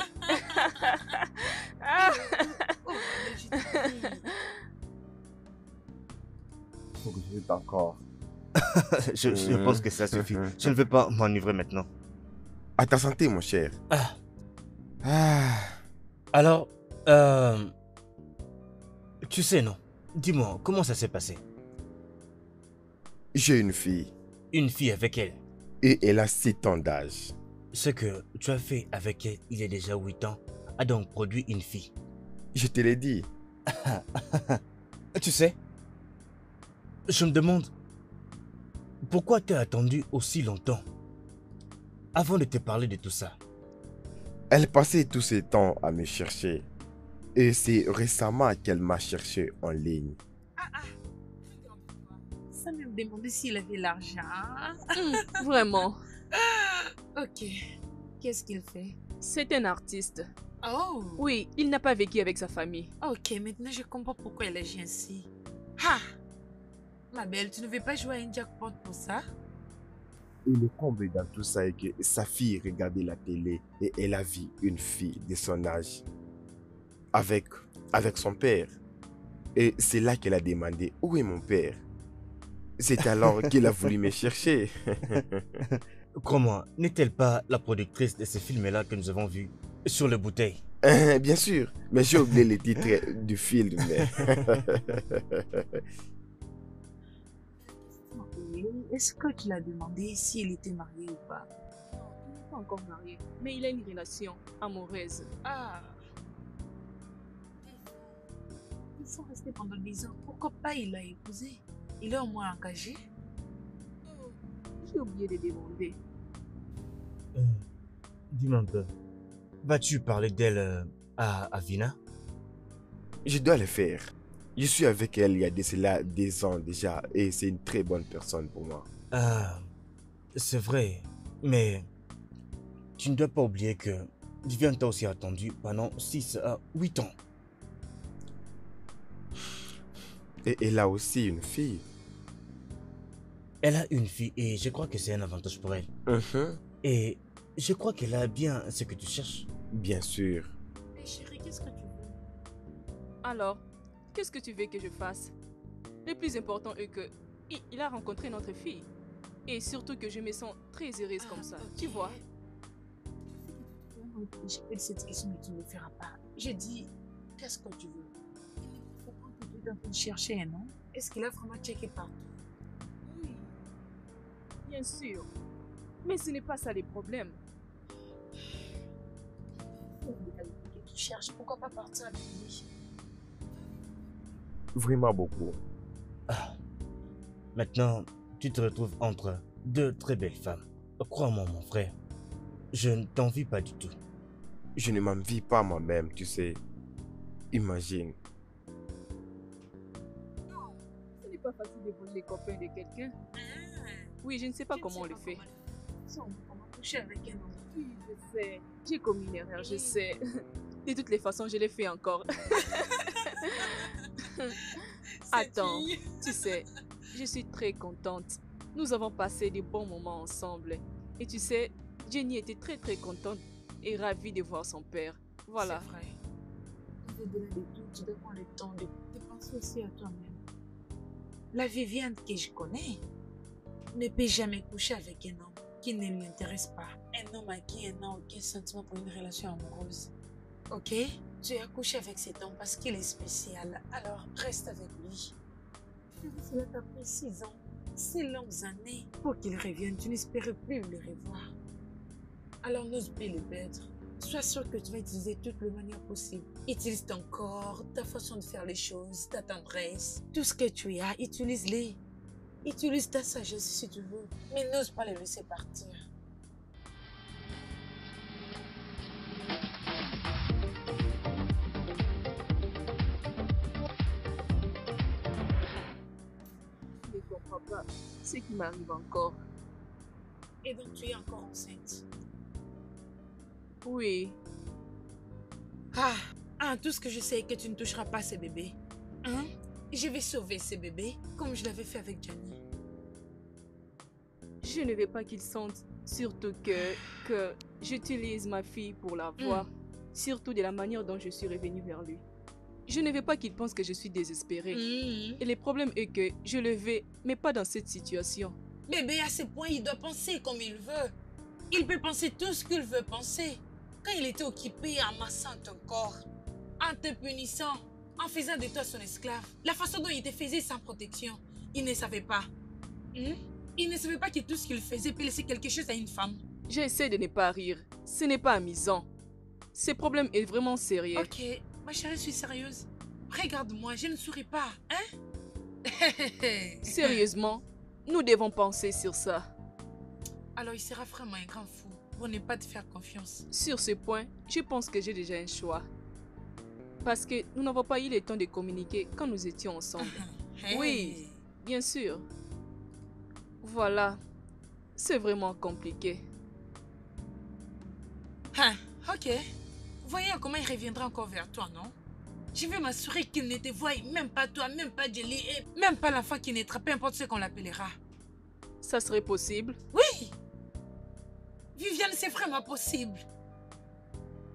Faut que je lutte encore. Je pense que ça suffit. Je ne veux pas m'enivrer maintenant. À ta santé, mon cher. Ah. Ah. Alors, tu sais, non? Dis-moi, comment ça s'est passé? J'ai une fille. Une fille avec elle. Et elle a 7 ans d'âge. Ce que tu as fait avec elle il y a déjà 8 ans a donc produit une fille. Je te l'ai dit. Tu sais, je me demande pourquoi tu as attendu aussi longtemps avant de te parler de tout ça. Elle passait tous ses temps à me chercher. Et c'est récemment qu'elle m'a cherché en ligne. Ça me demandait s'il avait l'argent. Vraiment, Ok. Qu'est-ce qu'il fait? c'est un artiste. Oh. Oui, il n'a pas vécu avec sa famille. Ok, maintenant je comprends pourquoi elle agit ainsi. Ha! Ma belle, tu ne veux pas jouer à un jackpot pour ça? Et le comble dans tout ça est que sa fille regardait la télé et elle a vu une fille de son âge avec son père. Et c'est là qu'elle a demandé où est mon père. C'est alors qu'elle a voulu me chercher. Crois-moi, n'est-elle pas la productrice de ces films-là que nous avons vus sur les bouteilles? Bien sûr, mais j'ai oublié le titre du film. Est-ce que tu l'as demandé s'il était marié ou pas? Non, il n'est pas encore marié, mais il a une relation amoureuse. Ah. Ils sont restés pendant 10 ans. Pourquoi pas il l'a épousé? Il est au moins engagé? J'ai oublié de demander. Dis-moi un peu, vas-tu parler d'elle à Vina? Je dois le faire. Je suis avec elle il y a de cela 2 ans déjà et c'est une très bonne personne pour moi. Ah, c'est vrai, mais tu ne dois pas oublier que Viviane t'a aussi attendu pendant 6 à 8 ans. Et elle a aussi une fille. Elle a une fille et je crois que c'est un avantage pour elle. Et je crois qu'elle a bien ce que tu cherches. Bien sûr. Mais chérie, qu'est-ce que tu veux? Alors, qu'est-ce que tu veux que je fasse? Le plus important est que il a rencontré notre fille. Et surtout que je me sens très heureuse comme ça, ok. tu vois. J'appelle cette question, mais tu ne le feras pas. J'ai dit, qu'est-ce que tu veux? Il faut pas que tu es en train de chercher, non? Est-ce qu'il a vraiment checké partout? Oui, bien sûr. Mais ce n'est pas ça le problème. Tu cherches, pourquoi pas partir avec lui? Vraiment beaucoup. Maintenant, tu te retrouves entre deux très belles femmes. Crois-moi, mon frère, je ne t'envie pas du tout. Je ne m'envie pas moi-même, tu sais. Imagine. Ce n'est pas facile de voler les copains de quelqu'un. Oui, je ne sais pas comment on le fait. Comment coucher avec un homme? Oui, je sais. J'ai commis une erreur, je sais. De toutes les façons, je l'ai fait encore. Attends, tu sais, je suis très contente. Nous avons passé de bons moments ensemble. Et tu sais, Jenny était très contente et ravie de voir son père. Voilà. C'est vrai. Au-delà de tout, tu dois prendre le temps de penser aussi à toi-même. La Viviane que je connais ne peut jamais coucher avec un homme qui ne lui intéresse pas. Un homme à qui elle n'a aucun sentiment pour une relation amoureuse. Ok? Tu as couché avec cet homme parce qu'il est spécial. Alors reste avec lui. Cela t'a pris 6 ans. 6 longues années pour qu'il revienne. Tu n'espérais plus le revoir. Alors n'ose plus le perdre. Sois sûr que tu vas utiliser toutes les manières possibles. Utilise ton corps, ta façon de faire les choses, ta tendresse. Tout ce que tu as, utilise-les. Utilise ta sagesse si tu veux. Mais n'ose pas les laisser partir. Je ne comprends pas ce qui m'arrive encore. Et donc tu es encore enceinte. Oui, Tout ce que je sais est que tu ne toucheras pas ces bébés. Hein? Je vais sauver ces bébés comme je l'avais fait avec Johnny. je ne veux pas qu'il sente surtout que j'utilise ma fille pour la voir. Surtout de la manière dont je suis revenue vers lui. Je ne veux pas qu'il pense que je suis désespérée. Et le problème est que je le veux, mais pas dans cette situation. Bébé, à ce point, il doit penser comme il veut. Il peut penser tout ce qu'il veut penser. Quand il était occupé en massant ton corps, en te punissant, en faisant de toi son esclave, la façon dont il te faisait sans protection, il ne savait pas. Il ne savait pas que tout ce qu'il faisait peut laisser quelque chose à une femme. J'essaie de ne pas rire. Ce n'est pas amusant. Ce problème est vraiment sérieux. Ok, ma chérie, je suis sérieuse. Regarde-moi, je ne souris pas, hein? Sérieusement, nous devons penser sur ça. Alors il sera vraiment un grand fou pour ne pas te faire confiance. Sur ce point, je pense que j'ai déjà un choix. Parce que nous n'avons pas eu le temps de communiquer quand nous étions ensemble. Oui, bien sûr. Voilà. C'est vraiment compliqué. Ok. Voyons comment il reviendra encore vers toi, non? Je vais m'assurer qu'il ne te voie même pas toi, même pas Jelly et même pas l'enfant qui naîtra, peu importe ce qu'on l'appellera. Ça serait possible? Oui! Viviane, c'est vraiment possible.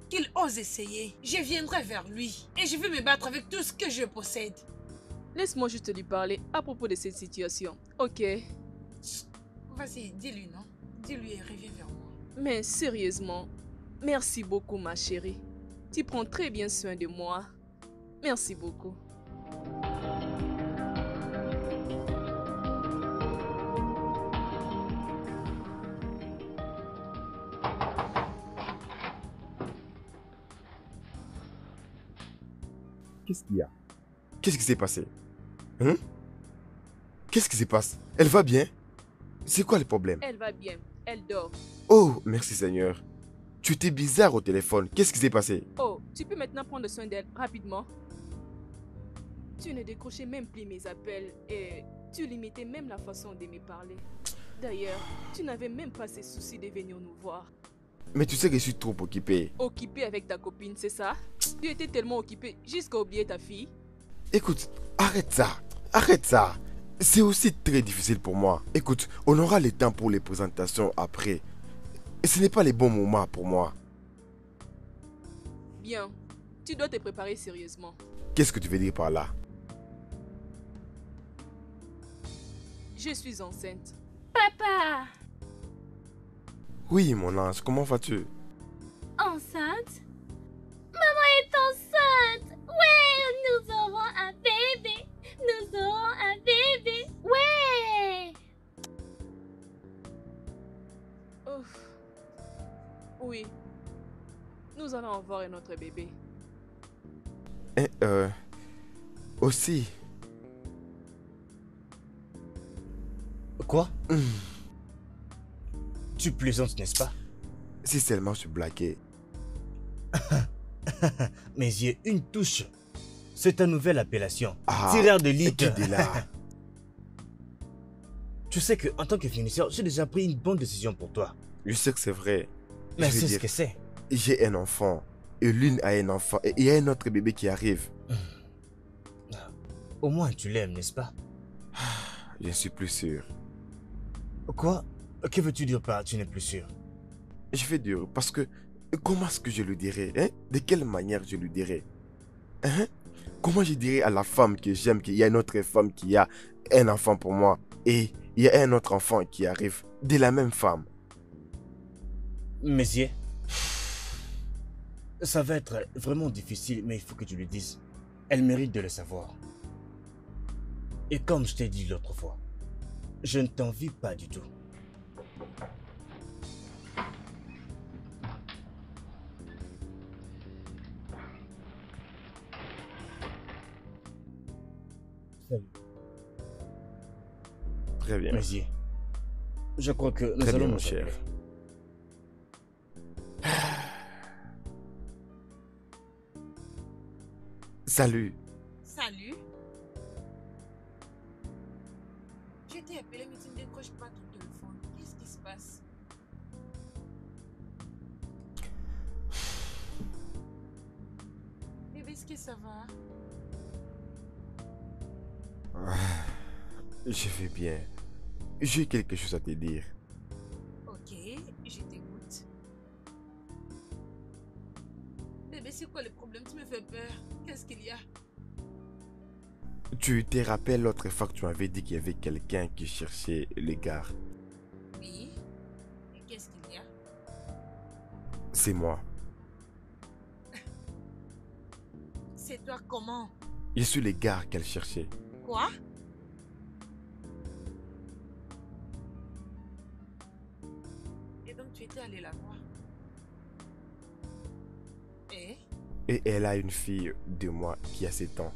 Qu'il ose essayer. Je viendrai vers lui et je vais me battre avec tout ce que je possède. Laisse-moi juste lui parler à propos de cette situation, ok? Vas-y, dis-lui, non? Dis-lui et reviens vers moi. Mais sérieusement, merci beaucoup ma chérie. Tu prends très bien soin de moi. Merci beaucoup. Qu'est-ce qu'il y a? Qu'est-ce qui s'est passé? Hein? Qu'est-ce qui se passe? Elle va bien? C'est quoi le problème? Elle va bien. Elle dort. Oh, merci Seigneur. Tu étais bizarre au téléphone. Qu'est-ce qui s'est passé? Oh, tu peux maintenant prendre soin d'elle rapidement? Tu ne décrochais même plus mes appels et tu limitais même la façon de me parler. D'ailleurs, tu n'avais même pas ce souci de venir nous voir. Mais tu sais que je suis trop occupé. Occupé avec ta copine, c'est ça? Tu étais tellement occupé jusqu'à oublier ta fille? Écoute, arrête ça. Arrête ça. C'est aussi très difficile pour moi. Écoute, on aura le temps pour les présentations après. Et ce n'est pas les bons moments pour moi. Bien, tu dois te préparer sérieusement. Qu'est-ce que tu veux dire par là? Je suis enceinte. Papa, Oui, mon ange, comment vas-tu? enceinte? Maman est enceinte! Ouais, nous aurons un bébé! Nous aurons un bébé! Ouais! Ouf. Oui. Nous allons avoir un autre bébé. Et, aussi. Quoi? Tu plaisantes, n'est-ce pas? Si seulement je blaguais. Mes yeux, une touche. C'est ta nouvelle appellation. Ah, Tireur de ligue. qui dit là? Tu sais qu'en tant que finisseur, j'ai déjà pris une bonne décision pour toi. Je sais que c'est vrai. Mais Je veux c'est ce dire, que c'est. j'ai un enfant. Et l'une a un enfant. Et il y a un autre bébé qui arrive. Au moins, tu l'aimes, n'est-ce pas? Je ne suis plus sûr. Quoi? Que veux-tu dire par tu n'es plus sûr? Je vais dire, parce que comment est-ce que je le dirais, hein? De quelle manière je le dirais? Hein? Comment je dirais à la femme que j'aime qu'il y a une autre femme qui a un enfant pour moi et il y a un autre enfant qui arrive de la même femme? Mes yeux, ça va être vraiment difficile, mais il faut que tu le dises. Elle mérite de le savoir. Et comme je t'ai dit l'autre fois, je ne t'envie pas du tout. Salut. Très bien. Mes yeux, je crois que nous Très bien, allons mon nous cher. appeler. Salut. Salut. Je t'ai appelé, mais tu ne décroches pas ton téléphone. Qu'est-ce qui se passe? Bébé, est-ce que ça va? Je vais bien. J'ai quelque chose à te dire. Ok, je t'écoute. Bébé, c'est quoi le problème? Tu me fais peur. Qu'est-ce qu'il y a? Tu te rappelles l'autre fois que tu m'avais dit qu'il y avait quelqu'un qui cherchait les gars? Oui. Et qu'est-ce qu'il y a? C'est moi. C'est toi comment? Je suis le gars qu'elle cherchait. Quoi? Et donc tu étais allé la voir? Et? Et elle a une fille de moi qui a 7 ans.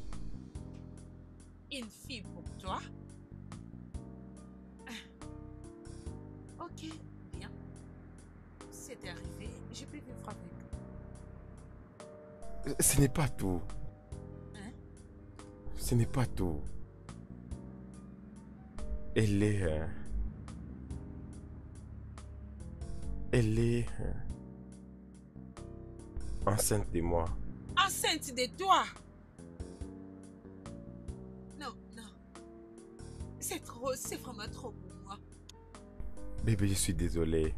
Une fille pour toi? Ok, bien. C'est arrivé, je peux vivre avec. Ce n'est pas tout. Hein? Ce n'est pas tout. Elle est... enceinte de moi. Enceinte de toi? Non, non. C'est trop, c'est vraiment trop pour moi. Bébé, je suis désolé.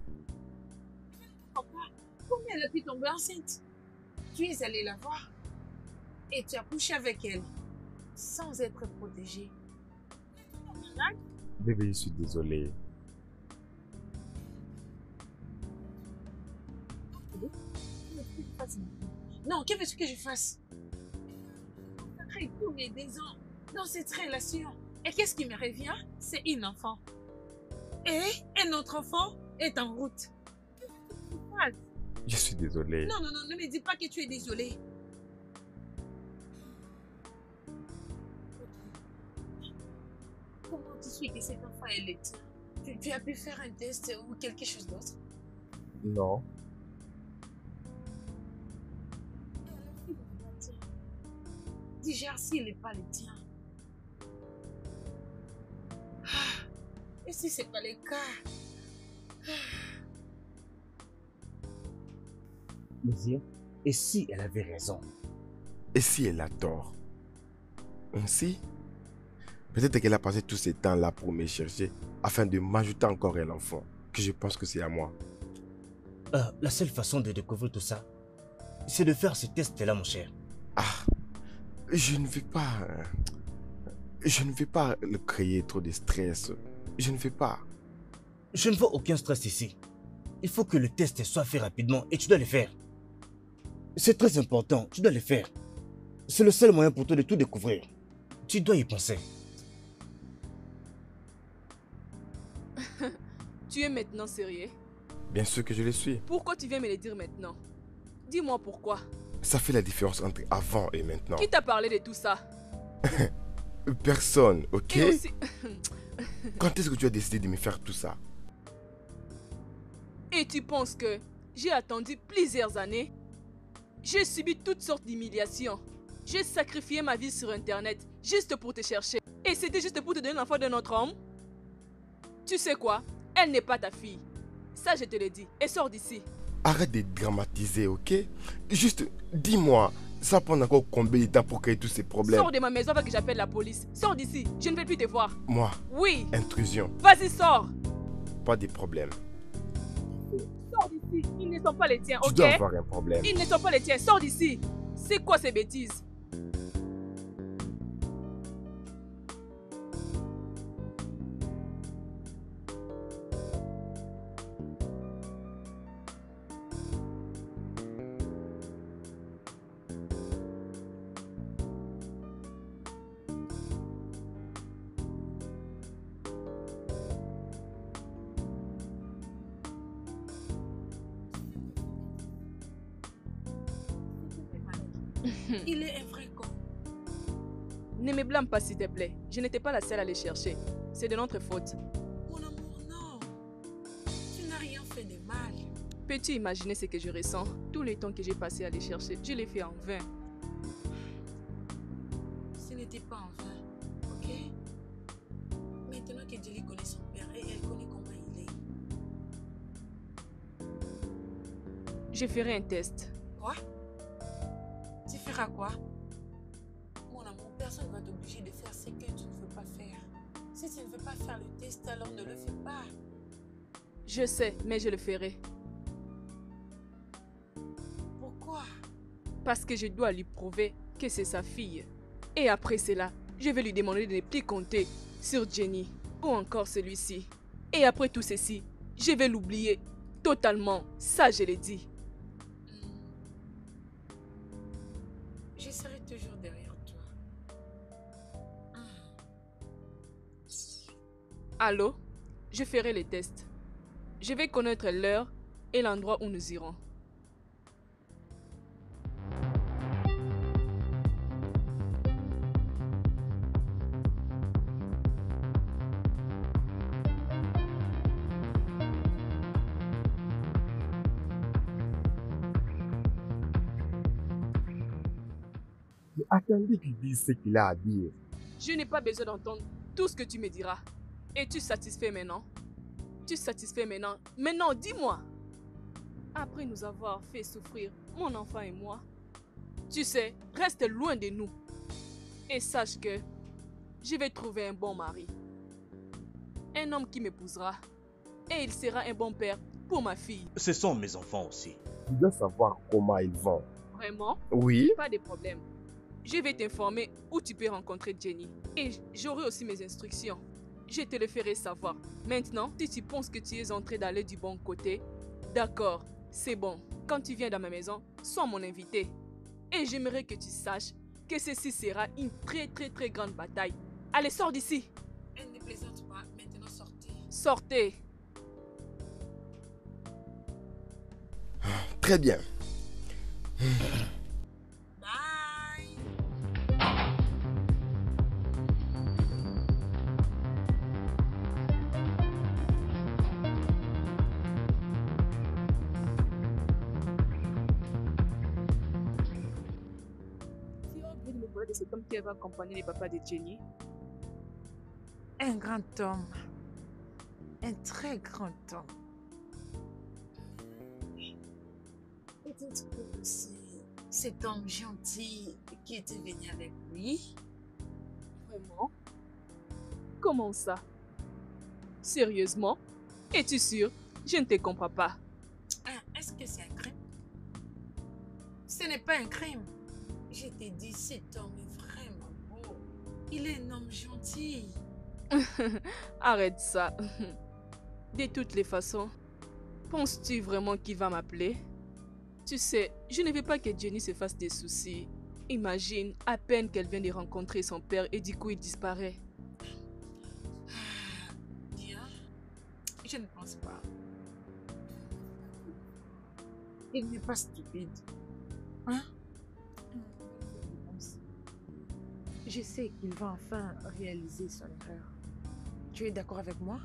Papa, comment elle a pu tomber enceinte? Tu es allé la voir et tu as couché avec elle sans être protégée. Bébé, je suis désolé. Non, que veux-tu que je fasse? Consacrer tous mes 10 ans dans cette relation. Et qu'est-ce qui me revient? C'est un enfant. Et un autre enfant est en route. Je suis désolé. Non, non, non, ne me dis pas que tu es désolé. Comment tu sais que cet enfant est le tien? Tu as pu faire un test ou quelque chose d'autre? Non. Déjà, s'il n'est pas le tien. Ah, et si ce n'est pas le cas? Monsieur, et si elle avait raison? Et si elle a tort? Ainsi, peut-être qu'elle a passé tout ce temps-là pour me chercher afin de m'ajouter encore un enfant, que je pense que c'est à moi. La seule façon de découvrir tout ça, c'est de faire ce test-là, mon cher. Ah, je ne vais pas... Je ne vais pas le créer trop de stress. Je ne vais pas. Je ne veux aucun stress ici. Il faut que le test soit fait rapidement et tu dois le faire. C'est très important, tu dois le faire. C'est le seul moyen pour toi de tout découvrir. Tu dois y penser. Tu es maintenant sérieux? Bien sûr que je le suis. Pourquoi tu viens me le dire maintenant? Dis-moi pourquoi. Ça fait la différence entre avant et maintenant. Qui t'a parlé de tout ça? Personne, ok? Et aussi... Quand est-ce que tu as décidé de me faire tout ça? Et tu penses que j'ai attendu plusieurs années? J'ai subi toutes sortes d'humiliations. J'ai sacrifié ma vie sur Internet juste pour te chercher. Et c'était juste pour te donner l'enfant d'un autre homme? Tu sais quoi? Elle n'est pas ta fille. Ça, je te le dis. Et sors d'ici. Arrête de dramatiser, ok? Juste, dis-moi, ça prend encore combien de temps pour créer tous ces problèmes? Sors de ma maison avant que j'appelle la police. Sors d'ici. Je ne vais plus te voir. Moi? Oui. Intrusion. Vas-y, sors. Pas de problème. Sors d'ici. Ils ne sont pas les tiens, Tu ok? dois avoir un problème. Ils ne sont pas les tiens. Sors d'ici. C'est quoi ces bêtises? Il est un vrai con. Ne me blâme pas s'il te plaît. Je n'étais pas la seule à les chercher. C'est de notre faute. Mon amour, non. Tu n'as rien fait de mal. Peux-tu imaginer ce que je ressens? Tout le temps que j'ai passé à les chercher, je l'ai fait en vain. Ce n'était pas en vain, ok? Maintenant que Jelly connaît son père et elle connaît comment il est. Je ferai un test. Quoi? Tu feras quoi? Mon amour, personne ne va t'obliger de faire ce que tu ne veux pas faire. Si tu ne veux pas faire le test, alors ne le fais pas. Je sais, mais je le ferai. Pourquoi? Parce que je dois lui prouver que c'est sa fille. Et après cela, je vais lui demander de ne plus compter sur Jenny ou encore celui-ci. Et après tout ceci, je vais l'oublier totalement. Ça, je l'ai dit. Je serai toujours derrière toi. Allô? Je ferai les tests. Je vais connaître l'heure et l'endroit où nous irons. Mais attendez qu'il dise ce qu'il a à dire. Je n'ai pas besoin d'entendre tout ce que tu me diras. Es-tu satisfait maintenant? Tu es satisfait maintenant? Maintenant, dis-moi. Après nous avoir fait souffrir, mon enfant et moi, tu sais, reste loin de nous. Et sache que je vais trouver un bon mari. Un homme qui m'épousera. Et il sera un bon père pour ma fille. Ce sont mes enfants aussi. Tu dois savoir comment ils vont. Vraiment? Oui? Pas de problème. Je vais t'informer où tu peux rencontrer Jenny. Et j'aurai aussi mes instructions. Je te le ferai savoir. Maintenant, si tu penses que tu es en train d'aller du bon côté, d'accord, c'est bon. Quand tu viens dans ma maison, sois mon invité. Et j'aimerais que tu saches que ceci sera une très grande bataille. Allez, sors d'ici. Elle ne plaisante pas. Maintenant, sortez. Sortez. Très bien. Bye. Tu as oublié de me parler de cet homme qui va accompagner les papas de Jenny. Un grand homme. Un très grand homme. Peut-être que c'est cet homme gentil qui était venu avec lui. Vraiment? Comment ça? Sérieusement? Es-tu sûr? Je ne te comprends pas. Un Est-ce que c'est un crime? Ce n'est pas un crime. Je t'ai dit, cet homme est vraiment beau. Il est un homme gentil. Arrête ça. De toutes les façons, penses-tu vraiment qu'il va m'appeler? Tu sais, je ne veux pas que Jenny se fasse des soucis. Imagine, à peine qu'elle vient de rencontrer son père et du coup il disparaît. Bien, je ne pense pas. Il n'est pas stupide. Hein? Je sais qu'il va enfin réaliser son erreur. Tu es d'accord avec moi?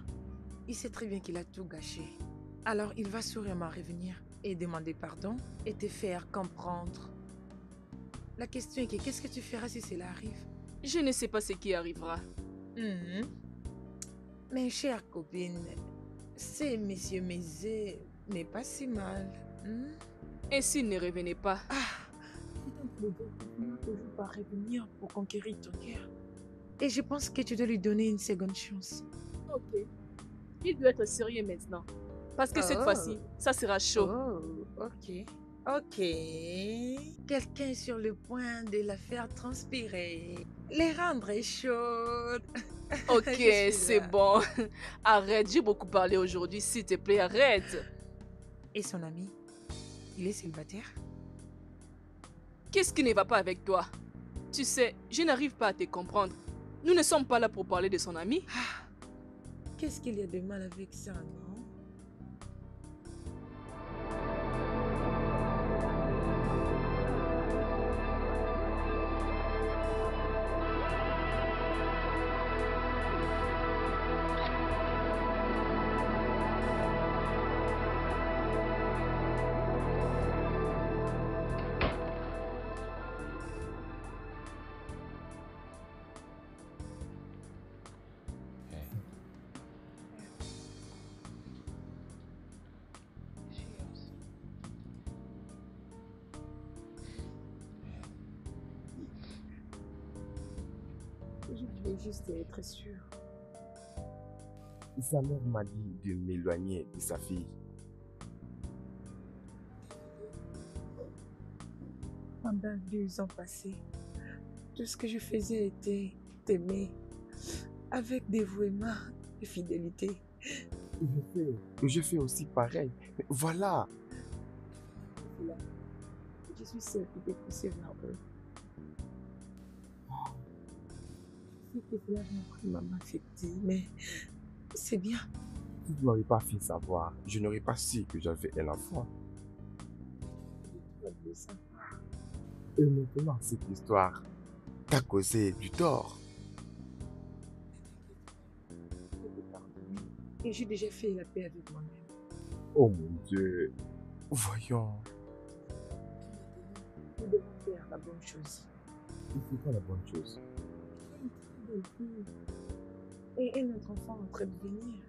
Il sait très bien qu'il a tout gâché. Alors il va sûrement revenir et demander pardon et te faire comprendre. La question est que qu'est-ce que tu feras si cela arrive? Je ne sais pas ce qui arrivera. Mais chère copine, ce monsieur Mézé n'est pas si mal. Et s'il ne revenait pas? Le gars finira toujours par revenir pour conquérir ton cœur. Et je pense que tu dois lui donner une seconde chance. Ok. Il doit être sérieux maintenant. Parce que cette fois-ci, ça sera chaud. Oh, ok. Ok. Quelqu'un est sur le point de la faire transpirer. Les rendre chaudes. Ok, Je suis c'est là. bon. Arrête, j'ai beaucoup parlé aujourd'hui. S'il te plaît, arrête. Et son ami? Il est célibataire? Qu'est-ce qui ne va pas avec toi? Tu sais, je n'arrive pas à te comprendre. Nous ne sommes pas là pour parler de son ami. Qu'est-ce qu'il y a de mal avec ça, non? Je voulais juste être sûr. Sa mère m'a dit de m'éloigner de sa fille. Pendant 2 ans passés, tout ce que je faisais était t'aimer avec dévouement et fidélité. Je fais aussi pareil. Mais voilà. Là, je suis celle qui t'est poussée vers eux. Je sais que cela m'a pris ma m'affecter, mais c'est bien. Si tu n'aurais pas fait savoir, je n'aurais pas su que j'avais un enfant. Tu dois le savoir. Et maintenant, cette histoire t'a causé du tort. Je peux te pardonner. Et j'ai déjà fait la paix avec moi-même. Oh mon Dieu. Voyons. Nous devons faire la bonne chose. C'est quoi la bonne chose? Et un autre enfant en train de venir.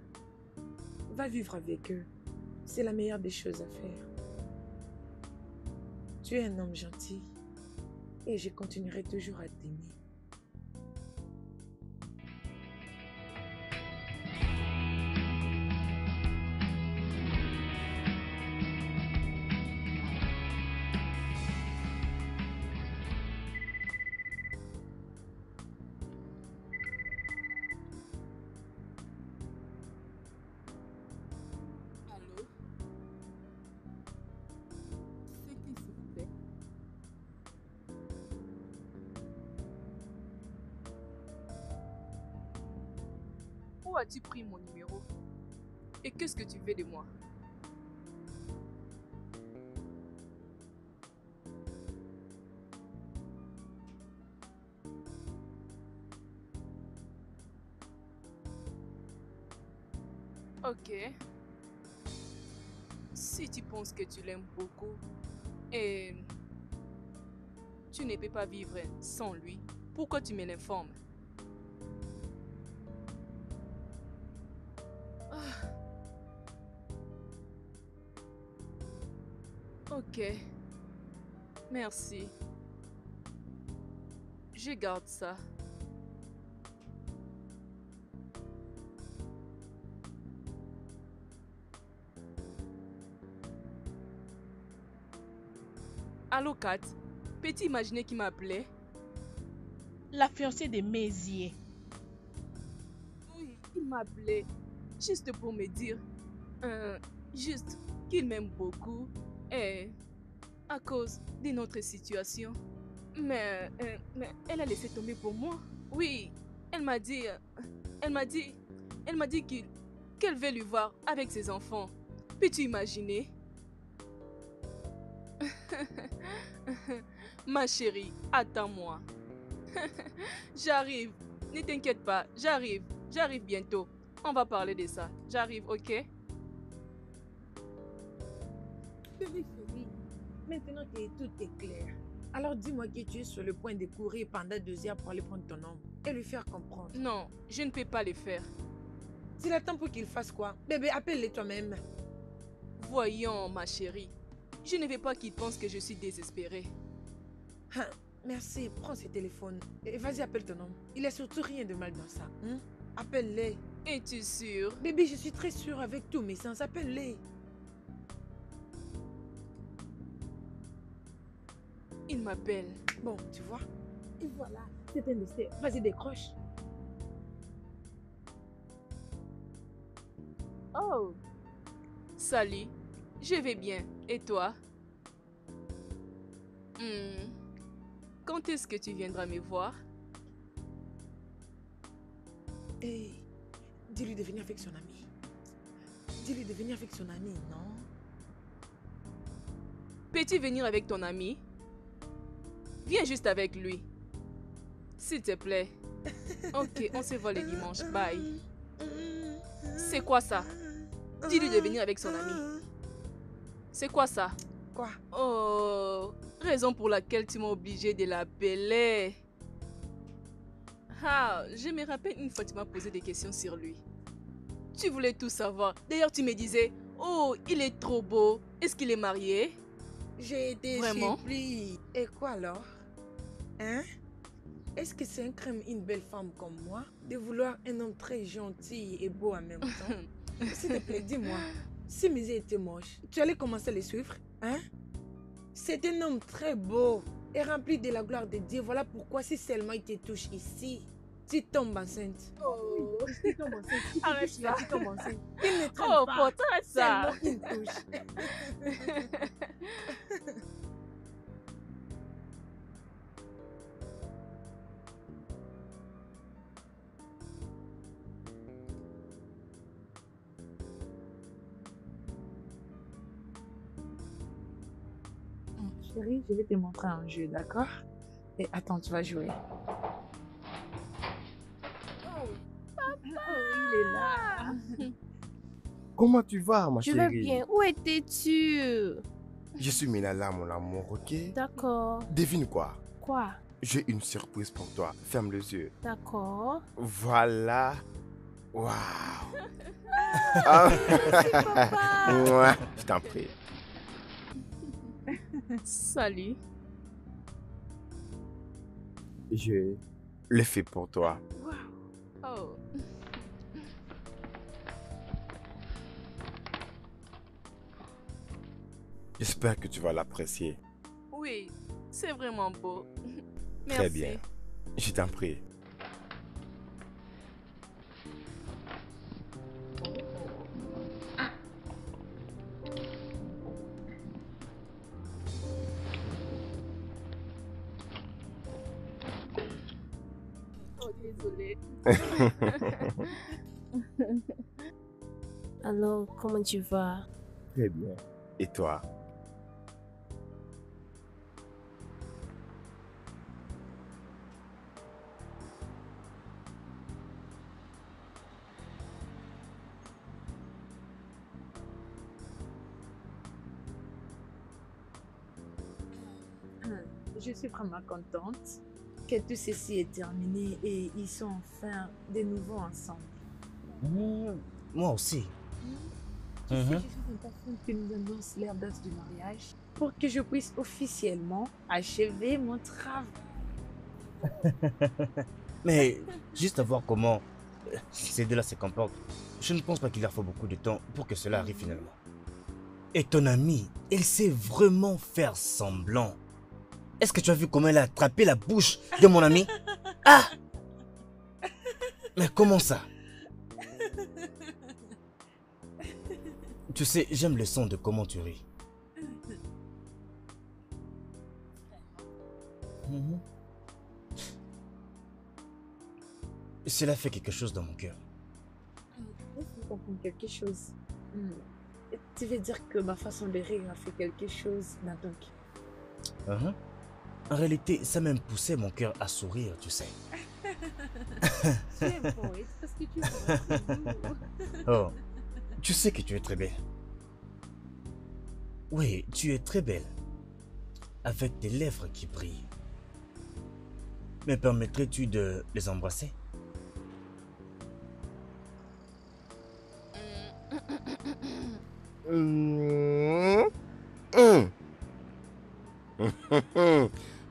Va vivre avec eux. C'est la meilleure des choses à faire. Tu es un homme gentil. Et je continuerai toujours à t'aimer. Allô? C'est qui, s'il vous plaît? Où as-tu pris mon numéro? Et qu'est-ce que tu veux de moi? Ok. Si tu penses que tu l'aimes beaucoup et tu ne peux pas vivre sans lui, pourquoi tu me l'informes? Ah. Ok. Merci. Je garde ça. Allô, Kat? Peux-tu imaginer qui m'appelait? La fiancée de Mézier. Oui, il m'appelait juste pour me dire juste qu'il m'aime beaucoup et à cause de notre situation. Mais elle a laissé tomber pour moi. Oui, elle m'a dit qu'elle veut lui voir avec ses enfants. Peux-tu imaginer? Ma chérie, attends-moi. J'arrive. Ne t'inquiète pas, j'arrive. J'arrive bientôt. On va parler de ça. J'arrive, ok? Bébé chérie, maintenant que tout est clair, alors dis-moi que tu es sur le point de courir pendant 2 heures pour aller prendre ton homme et lui faire comprendre. Non, je ne peux pas le faire. S'il attend pour qu'il fasse quoi? Bébé, appelle-le toi-même. Voyons, ma chérie. Je ne veux pas qu'il pense que je suis désespérée. Hein, merci, prends ce téléphone et vas-y, appelle ton homme. Il n'y a surtout rien de mal dans ça. Hein? Appelle-les. Es-tu sûre? Bébé, je suis très sûre avec tous mes sens. Appelle-les. Il m'appelle. Bon, tu vois? Et voilà, c'est un essai. Vas-y, décroche. Oh! Salut, je vais bien. Et toi? Quand est-ce que tu viendras me voir? Hey, dis-lui de venir avec son ami. Dis-lui de venir avec son ami, non? Peux-tu venir avec ton ami? Viens juste avec lui. S'il te plaît. Ok, on se voit le dimanche. Bye. C'est quoi ça? Dis-lui de venir avec son ami. C'est quoi ça? Quoi? Oh, raison pour laquelle tu m'as obligé de l'appeler. Ah, je me rappelle une fois tu m'as posé des questions sur lui. Tu voulais tout savoir. D'ailleurs, tu me disais, oh, il est trop beau. Est-ce qu'il est marié? J'ai été Vraiment? surpris. Et quoi alors? Hein? Est-ce que c'est un crime, une belle femme comme moi, de vouloir un homme très gentil et beau en même temps? S'il te plaît, dis-moi, si Mézier était moche, tu allais commencer à les suivre? Hein? C'est un homme très beau et rempli de la gloire de Dieu. Voilà pourquoi si seulement il te touche ici, tu tombes enceinte. Oh, Tu tombes enceinte. Si tu arrête touches là, ça. tu tombes enceinte. Il ne traîne Oh, pas. pourtant ça. Seulement une touche. Chérie, je vais te montrer un jeu, d'accord? Et attends, tu vas jouer. Oh, il est là. Comment tu vas, ma Je chérie? vais bien. Où étais-tu? Je suis Minala, mon amour, ok? D'accord. Devine quoi? Quoi? J'ai une surprise pour toi. Ferme les yeux. D'accord. Voilà. Waouh. Ah. Mouah. Je t'en prie. salut. Je le fais pour toi. Oh. J'espère que tu vas l'apprécier. Oui, c'est vraiment beau. Merci. Très bien. Je t'en prie. Oh, désolée. Alors, comment tu vas? Très bien. Et toi? Je suis vraiment contente que tout ceci est terminé et ils sont enfin de nouveau ensemble. Moi aussi. Tu sais, je suis impatiente que nous annonce l'heure date du mariage pour que je puisse officiellement achever mon travail. Mais juste à voir comment ces deux-là se comportent, je ne pense pas qu'il leur faut beaucoup de temps pour que cela arrive finalement. Et ton amie, elle sait vraiment faire semblant. Est-ce que tu as vu comment elle a attrapé la bouche de mon ami? Ah! Mais comment ça? Tu sais, j'aime le son de comment tu ris. Cela fait quelque chose dans mon cœur. Il faut comprendre quelque chose. Tu veux dire que ma façon de rire a fait quelque chose dans ton cœur? En réalité, ça m'a même poussé mon cœur à sourire, tu sais. Tu es un poète parce que tu es Oh, tu sais que tu es très belle. Oui, tu es très belle. Avec tes lèvres qui brillent. Me permettrais-tu de les embrasser?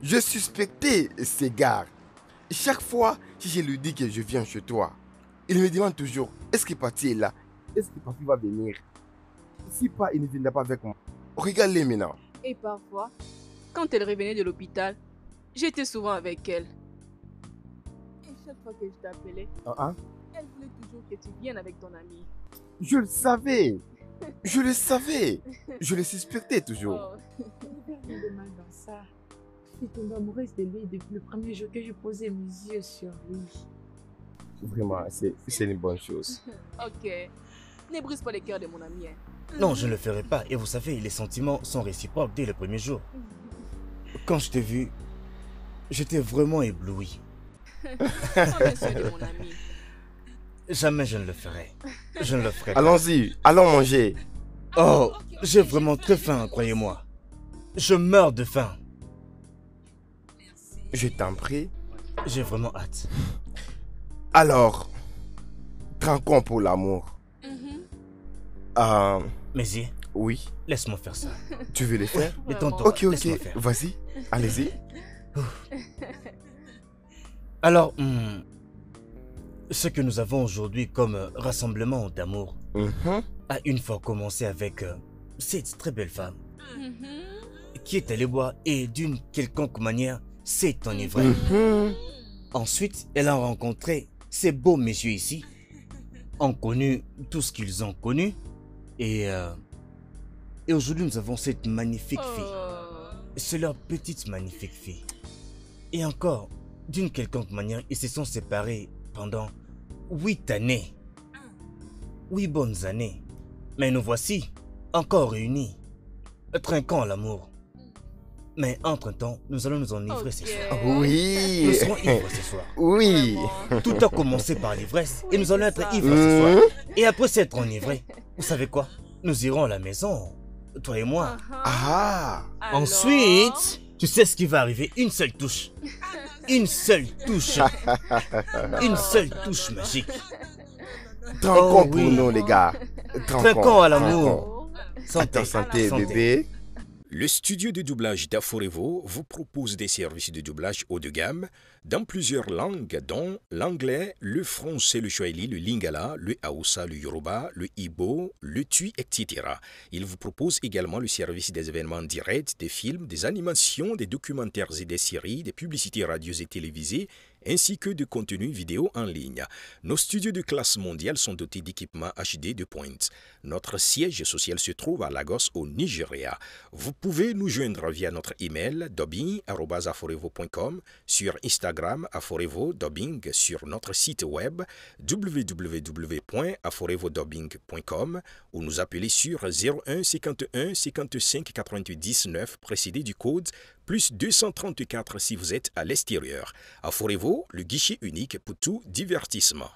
Je suspectais ces gars. Chaque fois que je lui dis que je viens chez toi, il me demande toujours, est-ce que Papi est là? Est-ce que Papi va venir? Si pas, il ne viendra pas avec moi. Regarde-les maintenant. Et parfois, quand elle revenait de l'hôpital, j'étais souvent avec elle. Et chaque fois que je t'appelais, elle voulait toujours que tu viennes avec ton ami. Je le savais. Je le savais. Je le suspectais toujours. Il n'y a rien de mal dans ça. Je suis tombée amoureuse de lui depuis le premier jour que j'ai posé mes yeux sur lui. Vraiment, c'est une bonne chose. Ok. Ne brise pas les cœurs de mon ami. Hein. Non, je ne le ferai pas. Et vous savez, les sentiments sont réciproques dès le premier jour. Quand je t'ai vu, j'étais vraiment ébloui. De mon ami. Jamais je ne le ferai. Je ne le ferai pas. Allons-y, allons manger. Oh, j'ai vraiment très faim, croyez-moi. Je meurs de faim. Je t'en prie. J'ai vraiment hâte. Alors, trinquons pour l'amour. Mézier, Oui, laisse-moi faire ça. tu veux les faire? Détends-toi, Ok, laisse-moi ok, faire. vas-y, allez-y. Alors, ce que nous avons aujourd'hui comme rassemblement d'amour a une fois commencé avec cette très belle femme qui est allée boire et d'une quelconque manière s'est enivrée. Ensuite, elle a rencontré ces beaux messieurs ici, ont connu tout ce qu'ils ont connu et aujourd'hui nous avons cette magnifique fille. C'est leur petite magnifique fille. Et encore, d'une quelconque manière, ils se sont séparés pendant 8 années. 8 bonnes années. Mais nous voici, encore réunis, trinquant l'amour. Mais entre-temps, nous allons nous enivrer ce soir. Oui. Nous serons ivres ce soir. Oui. Tout a commencé par l'ivresse et nous allons être ivres ce soir. Et après s'être enivrés, vous savez quoi? Nous irons à la maison, toi et moi. Ah. Ensuite, tu sais ce qui va arriver? Une seule touche. Une seule touche. Une seule touche magique. Trinquons Oh, pour oui. nous, les gars. Trinquons à l'amour. À ta santé, bébé. Le studio de doublage d'Aforevo vous propose des services de doublage haut de gamme dans plusieurs langues, dont l'anglais, le français, le swahili, le lingala, le haoussa, le yoruba, le ibo, le tui, etc. Il vous propose également le service des événements directs, des films, des animations, des documentaires et des séries, des publicités radio et télévisées, ainsi que de contenus vidéo en ligne. Nos studios de classe mondiale sont dotés d'équipements HD de pointe. Notre siège social se trouve à Lagos, au Nigeria. Vous pouvez nous joindre via notre email dubbing@aforevo.com, sur Instagram Aforevo Dubbing, sur notre site web www.aforevodubbing.com ou nous appeler sur 01 51 55 88 19 précédé du code plus 234 si vous êtes à l'extérieur. Aforevo, le guichet unique pour tout divertissement.